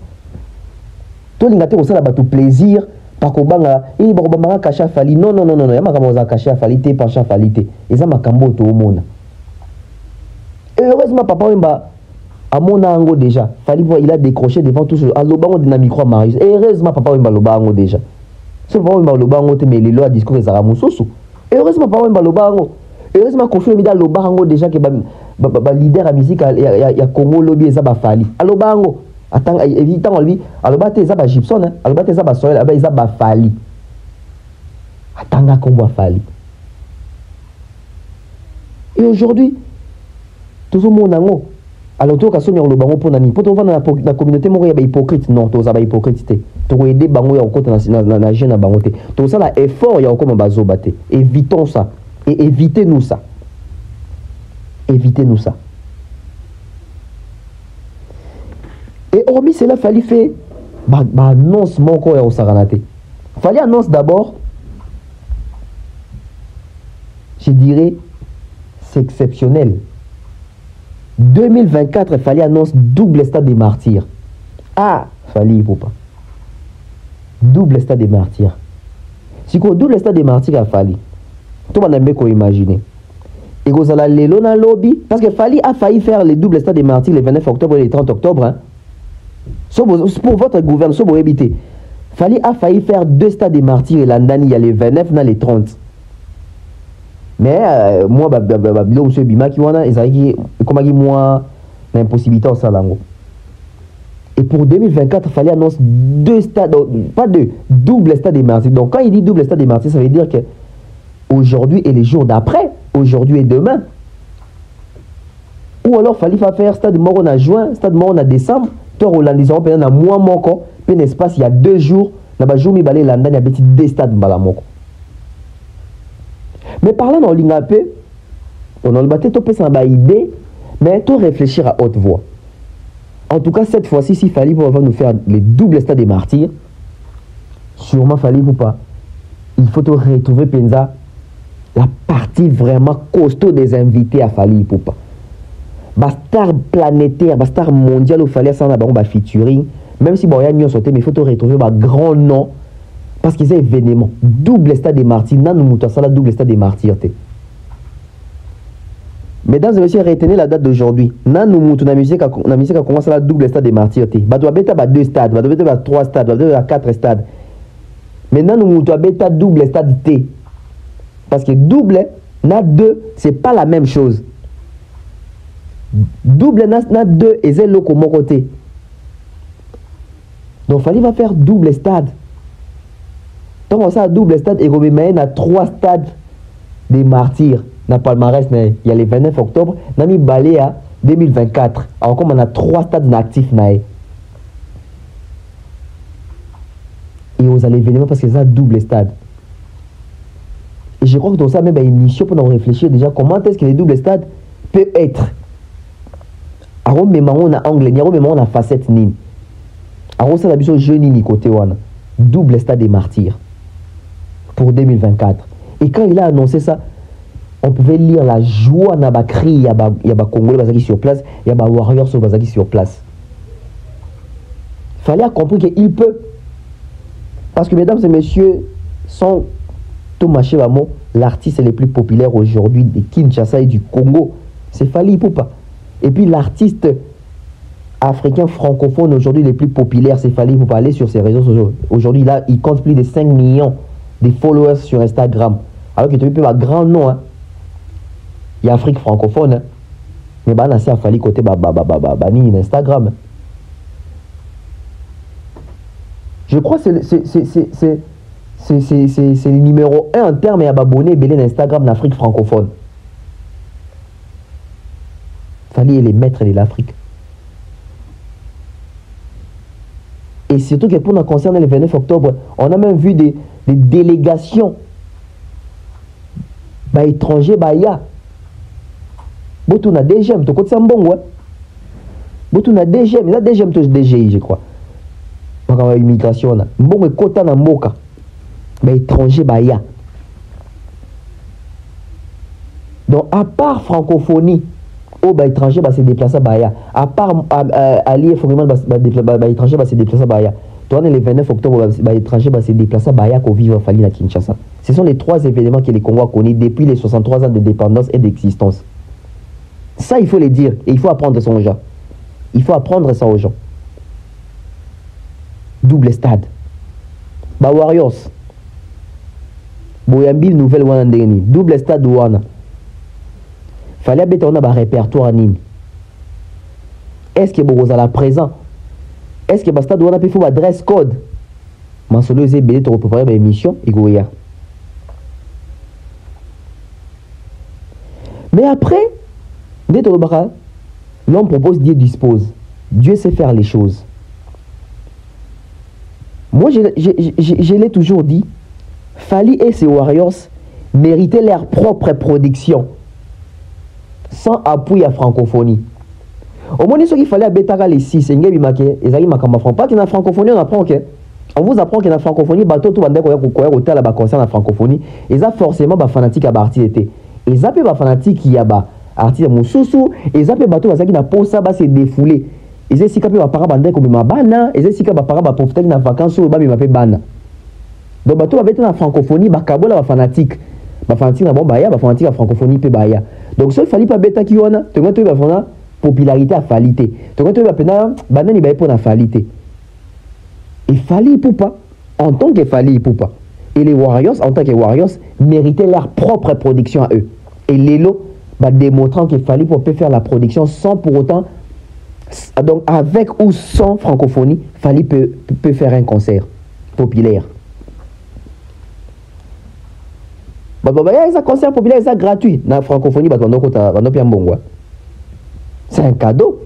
To linga te ko sala bato plaisir pa ko banga, il ba ko banga cacher Fally. Non, ya makam za cacher Fally te pencher Fally te. Eza makambo to mona. Et heureusement papa wemba à mon ango déjà, Fally il a décroché devant tout ce alobango de na micro Marius. Et heureusement papa wemba lobango déjà. Ce papa wemba lobango te mais les lois discours ezara mususu. Et heureusement papa wemba lobango. Heureusement qu'on fait mida lobango déjà que leader à musique ya Congo lobby eza ba Fally aloba ngo atanga évitant lui aloba te eza ba Gibson aloba te eza ba Soel aloba eza ba Fally atanga kombo Fally. Et aujourd'hui tout le monde nango alors to ka sonya oloba ngo pona ni poto vana na communauté moko ya ba hypocrite non to za ba hypocrite te to ko aider bango ya okota na jeune na bango te to ça la effort ya okoma bazoba te. Évitons ça et évitez-nous ça. Évitez-nous ça. Et hormis cela, Fally fait annonce mon corps au Saranate. Fally annonce d'abord, je dirais, c'est exceptionnel. 2024, Fally annonce double stade des martyrs. Ah, Fally, il pas. Double stade des martyrs. Si on double stade des martyrs à Fally, tout le monde a imaginer. Et vous allez le dans lobby parce que Fally a failli faire les doubles stades des martyrs le 29 octobre et le 30 octobre. Hein. Pour votre gouvernement, pour éviter. Fally a failli faire 2 stades des martyrs et l'année il y a les 29 dans les 30. Mais moi, monsieur Bima qui wana, comme moi, l'impossibilité au Salango. Et pour 2024, Fally annonce 2 stades, pas 2, double stade des martyrs. Donc quand il dit double stade des martyrs, ça veut dire que aujourd'hui et les jours d'après, aujourd'hui et demain. Ou alors Fally va faire stade mort en juin, stade mort en décembre. Toi Roland ils ont pendant un mois moko, puis un espace il y a 2 jours, na ba jour mi balé London il y a petit 2 stades bala moko. Mais parlant dans l'ingapé, on a le battu to pesa ba idée, mais tout réfléchir à haute voix. En tout cas cette fois-ci si Fally va nous faire les doubles stades des martyrs, sûrement Fally ou pas. Il faut te retrouver Penza la partie vraiment costaud des invités à Fally Ipupa. Star planétaire, star mondial où Fally ça on featuring, même si bon y a mieux sauté mais il faut te retrouver un grand nom parce qu'ils ont événement double stade des martyrs, nan nous ça la double stade des martyrs. Mesdames et messieurs, retenez la date d'aujourd'hui. Nan nous la musique a commencé la double stade des martyrs. Bah doit bêta 2 stades, bah doit bêta 3 stades, bah doit 4 stades. Maintenant nous doit bêta double stade T. Parce que double, na 2, c'est pas la même chose. Double, na 2, et c'est l'autre mon côté. Donc, Fally va faire double stade. Donc, on a double stade, et on a 3 stades des martyrs. Dans palmarès, il y a le 29 octobre, on a mis balé à 2024. Alors, comme on a 3 stades actifs, et vous allez événement parce que c'est un double stade. Et je crois que dans ça, même une mission pour nous réfléchir déjà comment est-ce que les doubles stades peuvent être. Alors, même on a angle, même on a facette nini. Alors, ça, la mission jeune nini côté wana. Double stade des martyrs pour 2024. Et quand il a annoncé ça, on pouvait lire la joie na ba cri, il y a ba Congolais bazaki sur place, il y a ba Warriors bazaki sur place. Fallait comprendre qu'il peut. Parce que mesdames et messieurs, sont Thomas Chevamo, l'artiste le plus populaire aujourd'hui de Kinshasa et du Congo, c'est Fally Ipupa. Et puis l'artiste africain francophone aujourd'hui le plus populaire, c'est Fally Ipupa. Aller sur ses réseaux sociaux. Aujourd'hui, là, il compte plus de 5 millions de followers sur Instagram. Alors que tu peux un grand nom. Hein. Il y a Afrique francophone. Hein. Mais bah, c'est Fally côté bani Instagram. Je crois que c'est le numéro 1 en termes d'abonnés d'Instagram en Afrique francophone. Fally est les maîtres de l'Afrique. Et surtout que pour nous concerner le 29 octobre, on a même vu des délégations étrangers, il y a. Botou na DGM, tu côté Sambongo. Botou na DGM, il y a DGM, tu DGI, je crois. Donc, on a immigration là. Bon, et quota na Moka. Étranger, il y a. Donc, à part francophonie, étranger se déplacer à Bahia. À part allié vraiment étranger se déplacer à Bahia. Toi, le 29 octobre, étranger se déplacer à Bahia pour vivre à Fally à Kinshasa. Ce sont les 3 événements que les Congolais connaissent depuis les 63 ans de dépendance et d'existence. Ça, il faut le dire et il faut apprendre ça aux gens. Il faut apprendre ça aux gens. Double stade. Warriors. Boyambi, nouvelle Wana. Double stade Wana. fallait mettre on a un répertoire nini. Est-ce que vous allez présent? Est-ce que basta doit faire un dress code? Mais solo est belé pour préparer une émission igoya. Mais après, dès que l'homme propose, Dieu dispose. Dieu sait faire les choses. Moi, je l'ai toujours dit, Fally et ses Warriors méritaient leur propre production, sans appui à francophonie. Au moins, ce qu'il fallait à Betara les 6, c'est une pas qu'il y a francophonie, on apprend que. On vous apprend que la francophonie, bateau tout bandé quoi au tel concerne la francophonie, ils ont forcément des fanatiques à partir d'été. Ils ont des fanatiques qui y a des artistes moussou, ils ont des bateaux qui n'a pas ça, c'est défoulé. Ils ont des cas par bandé comme ma bana, ils ont des cas par profiter de vacances ou ba mi m'appelle bana. Donc bateau va être la francophonie, ba kabola ba fanatique na bon baya, ba fanatique à francophonie pe baya. Donc ça il fallait pas bêta qui on a, tu vois tu vas faire popularité à falité. Tu vois tu vas pena bana ni ba pour la falité. Et Fally Ipupa, en tant que Fally Ipupa, et les Warriors, en tant que Warriors, méritaient leur propre production à eux. Et Lelo, démontrant que Fally Ipupa peut faire la production sans pour autant, donc avec ou sans francophonie, Fally peut faire un concert populaire. Il y a un concert populaire, c'est gratuit. Dans la francophonie, c'est un cadeau.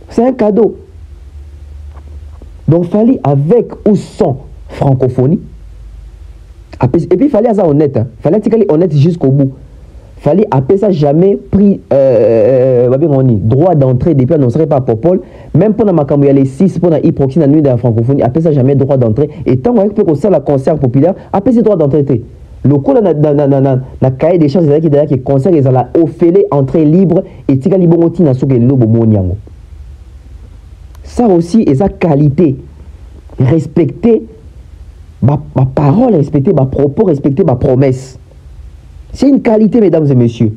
C'est un cadeau. Donc, Fally avec ou sans francophonie. Et puis, il fallait être honnête. Il fallait être honnête jusqu'au bout. Fally après ça jamais pris droit d'entrée depuis annoncé par Popol. Même pendant ma campagne, les 6 pour la hyproxie la nuit de la francophonie, après ça jamais droit d'entrée. Et tant qu'on peut faire le concert populaire, après c'est droit d'entrée. Le coup na cahier des charges qui derrière qui concert ils ont offert entrée libre et tika libongoti na soke lobo moniango. Ça aussi est sa qualité. Respecter ma parole, respecter ma propos, respecter ma promesse. C'est une qualité, mesdames et messieurs.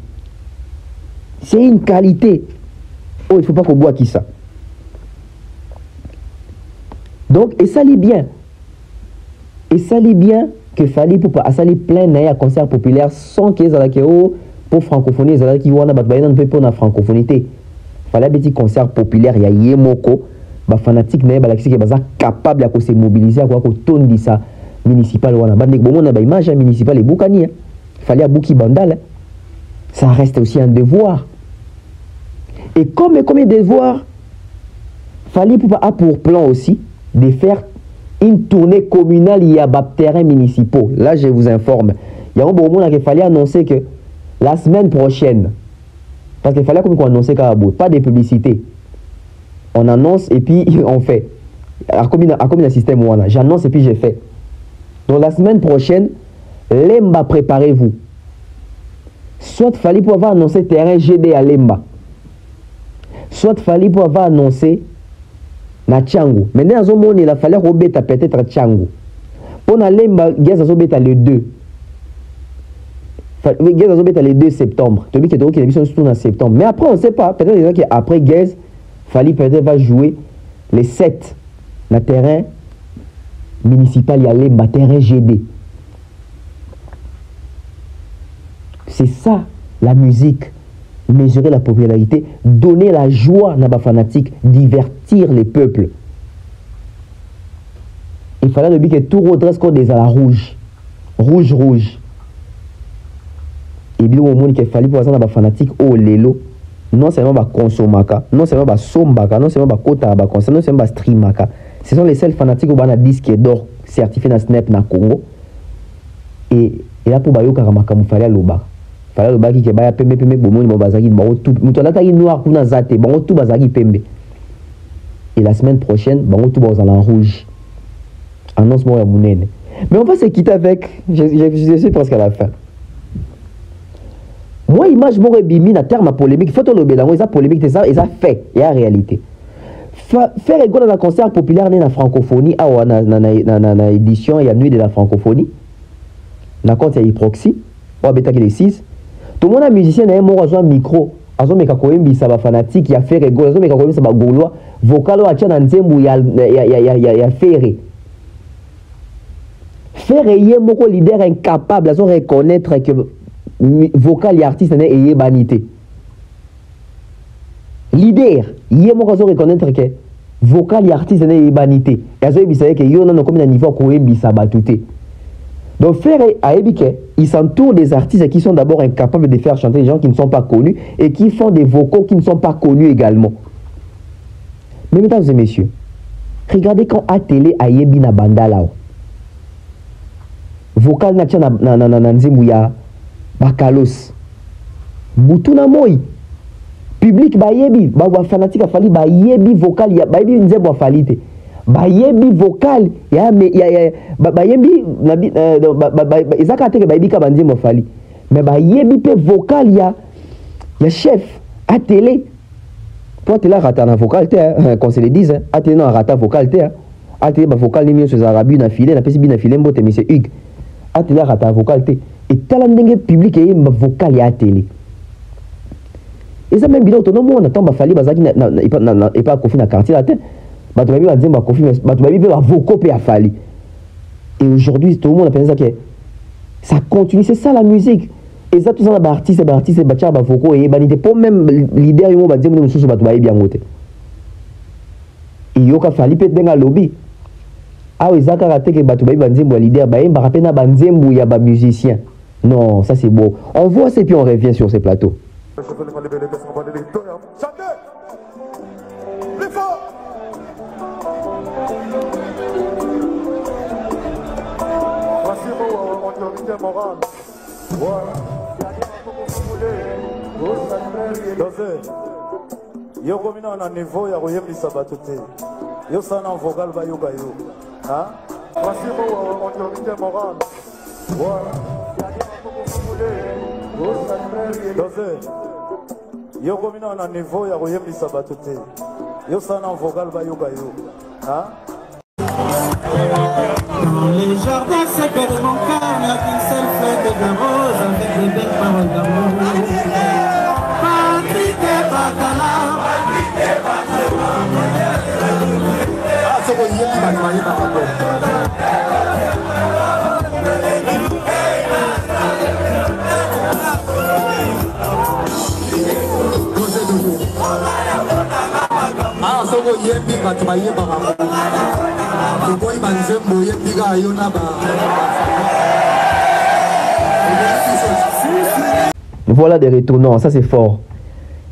C'est une qualité. Oh, il ne faut pas qu'on boit qui ça. Donc, et ça lit bien. Et ça lit bien que Fally Ipupa a sali plein de concerts populaires sans qu'ils aient pour francophonie, ils aient qui ont pour la francophonie. Il fallait un petit concert populaire, il y a Yemoko. Les fanatiques sont capables de se mobiliser pour tourner ça municipal. Il image municipal et Boukani. Il fallait Bouki Bandal. Ça reste aussi un devoir. Et comme un devoir, Fally Ipupa a pour plan aussi de faire une tournée communale. Il y a des terrains municipaux. Là, je vous informe. Il y a un bon moment qu'il fallait annoncer que la semaine prochaine, parce qu'il fallait qu'on annonce pas de publicité. On annonce et puis on fait. Comme un système où j'annonce et puis j'ai fait. Donc la semaine prochaine, Lemba, préparez-vous. Soit Fally Ipupa va annoncer terrain GD à Lemba. Soit Fally Ipupa va annoncer na Tchangu. Maintenant, il a fallu rebeta peut-être Tchangu. Pour na Lemba, Gaz a le 2. Gaz a le 2 septembre. Tu dis que l'émission se tourne en septembre. Mais après, on ne sait pas. Peut-être qu'après Gaz, Fally peut-être va jouer les 7 dans le terrain municipal. Il y a Lemba, terrain GD. C'est ça la musique. Mesurer la popularité, donner la joie à nos fanatiques, divertir les peuples. Il fallait que tout redresse comme des à la rouge. Rouge, rouge. Et bien, au moment qu'il fallait pour les fanatiques, oh lélo, non seulement va consomaka, non seulement va sombaka, non seulement va kota, non seulement va streamaka. Ce sont les seuls fanatiques qui ont un disque d'or certifié dans Snap na Congo. Et là, pour Bayo Karamaka, il fallait l'oba. Fallait le baki ke baya pembe bomo ni bazaki ba tout mutolata ki noir kuna zate ba tout bazaki pembe. Et la semaine prochaine ba tout ba en rouge. Annonce moi ya munene. Mais on va se quitter avec je suis presque à la fin. Moi image mo bimi na terme polémique, faut le belango ça polémique ça et ça fait et en réalité. Faire égo dans un concert populaire na francophonie a na édition ya nuit de la francophonie. Na compte ya Hyproxie, on beta que les 6. Tout le monde a musicien n'a un micro. Azo meka koyembi sa ba fanatique ya faire ego, azo meka koyembi sa ba gaulois, vocal a tchana nzembu ya faire. Faire yé moko leader incapable azo reconnaître que vocal et artiste n'est yé banité. leader yé mo kazo reconnaître que vocal et artiste n'est banité et azo ebisa que yo na comme na niveau ko ebisa batuté. Donc faire à Ebike, il s'entoure des artistes qui sont d'abord incapables de faire chanter des gens qui ne sont pas connus et qui font des vocaux qui ne sont pas connus également. Mais mesdames et messieurs, regardez quand à télé a yebi na bandala vocal na tia na nzembu ya bakalos butu na moi public ba yebi ba fanatique fali ba yebi vocal ya ba yebi nzembu fali te ba yebi vocal ya ba yebi ezaka te ke ba yebi ka banzembu fali mais ba yebi pe vocal ya chef à télé. Toi, tu as raté un vocal, qu'on se le dise. Tu as raté un vocal, tu as vocal, tu as raté un filet, tu as raté un filet, mais c'est Hugues. Tu as raté un vocal, et tu as un public qui est un vocal à la télé. Et ça, même, on attend que Fali Bazaki n'est pas confié dans le quartier. Tu as dit que tu as confié un vocal à Fali. Et aujourd'hui, tout le monde a pensé que ça continue, c'est ça la musique. Et ça, tout ça, artiste, bachar, bafoko, et banité, pour même leader, ils vont dire que nous sommes bien montés. Et il y a fallu peut-être un lobby. Ah oui, ça, karaté, que batoubaï, banzembo, leader, baïm, barapena, banzembo, il y a des musiciens. Non, ça c'est beau. On voit ça et puis on revient sur ces plateaux. Yo comme na niveau ya koyebisa bato te yo sana vocal ba yoga yo hein voici mon autorité morale voilà yo comme na niveau ya koyebisa bato te yo sana vocal ba yoga yo hein. Dans les jardins secrets de mon cœur, il n'y a qu'une seule fleur de rose avec des belles paroles d'amour. Patrick et Bacala. Ah, c'est quoi, il y a qui va travailler par rapport. Ah, c'est quoi, il y a qui va travailler par rapport. Voilà des retournants, ça c'est fort.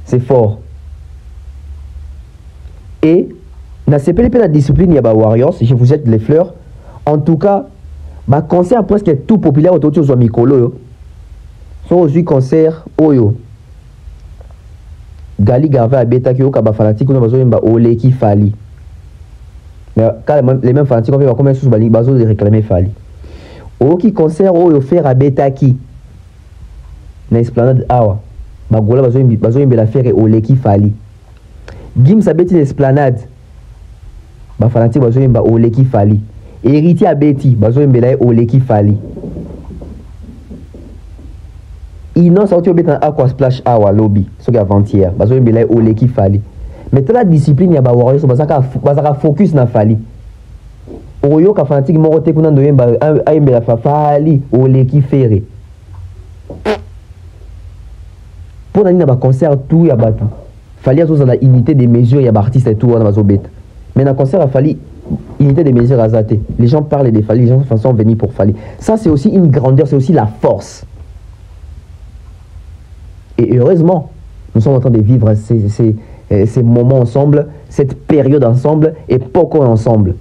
C'est fort. Et dans ces pays la discipline, il y a Warriors, je vous jette les fleurs. En tout cas, bah concert presque tout populaire autour de Mikolo. Sont aussi concert Oyo. Gali Garva Beta Kyo Kaba fanatique, on a besoin de Ole qui Fali. Mais quand les mêmes fanatiques ont fait combien de choses de réclamer Fali. Au qui concert au faire à Betaki. Na esplanade awa. Bagola bazo yimbe la faire au leki Fali. Gim sa beti esplanade. Ba fanatique bazo yimba au leki Fali. Héritier à Betty bazo yimbe la au leki Fali. Ino sa oti obeta aqua splash awa lobby. So avant-hier bazo yimbe la au leki Fali. Mais toute la discipline ya ba warriors bazaka focus na Fali. Oyo ka fanatique moko te kuna ndoyemba ayembe la Fali o leki ferré. Pour nani na ba concert tout ya batu. Fali azo la unité des mesures ya ba artiste et tout na bazo beta. Mais na concert a Fali unité des mesures azate. Les gens parlent de Fali, les gens sont venus pour Fali. Ça c'est aussi une grandeur, c'est aussi la force. Et heureusement, nous sommes en train de vivre ces moments ensemble, cette période ensemble et Poko ensemble.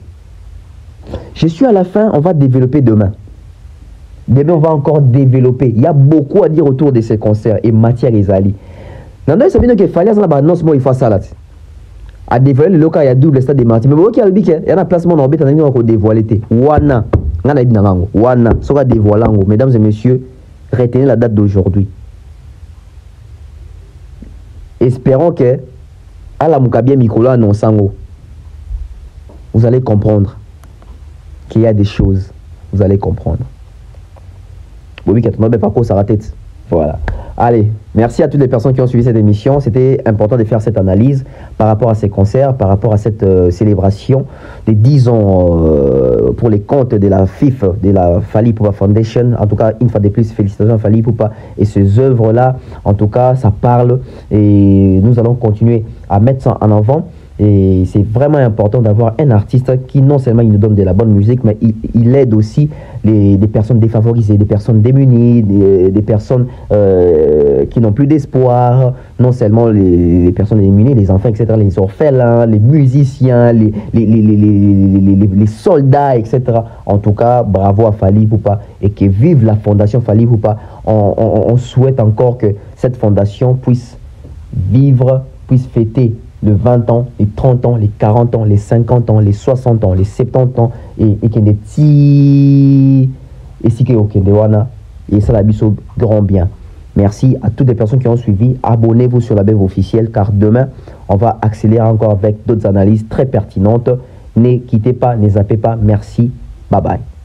Je suis à la fin, on va développer demain. Demain, on va encore développer. Il y a beaucoup à dire autour de ces concerts et matière Ezali. Nanda, ça veut dire qu'il fallait annonce moi il faut ça là. À dévoiler le local, il y a double stade de Martin. Mais ok, il y a un placement en orbite, on va dévoiler. Wana, Wana, sera dévoilé. Mesdames et messieurs, retenez la date d'aujourd'hui. Espérons que à la Moukabia Mikolo annonçant, vous allez comprendre qu'il y a des choses. Vous allez comprendre. Oui, 4 pas quoi ça tête. Voilà. Allez, merci à toutes les personnes qui ont suivi cette émission. C'était important de faire cette analyse par rapport à ces concerts, par rapport à cette célébration des 10 ans pour les comptes de la FIF, de la Fally Ipupa Foundation. En tout cas, une fois de plus, félicitations à Fally Ipupa et ces œuvres-là. En tout cas, ça parle et nous allons continuer à mettre ça en avant. Et c'est vraiment important d'avoir un artiste qui non seulement il nous donne de la bonne musique, mais il aide aussi des personnes défavorisées, des personnes démunies, des personnes qui n'ont plus d'espoir, non seulement les personnes démunies, les enfants, etc., les orphelins, les musiciens, les soldats, etc. En tout cas, bravo à Fally Ipupa et que vive la fondation Fally Ipupa. On souhaite encore que cette fondation puisse vivre, puisse fêter les 20 ans, les 30 ans, les 40 ans, les 50 ans, les 60 ans, les 70 ans, et qu'il y ait des petits... Et si et ça la au grand bien. Merci à toutes les personnes qui ont suivi. Abonnez-vous sur la BEV officielle, car demain, on va accélérer encore avec d'autres analyses très pertinentes. Ne quittez pas, ne zappez pas. Merci. Bye bye.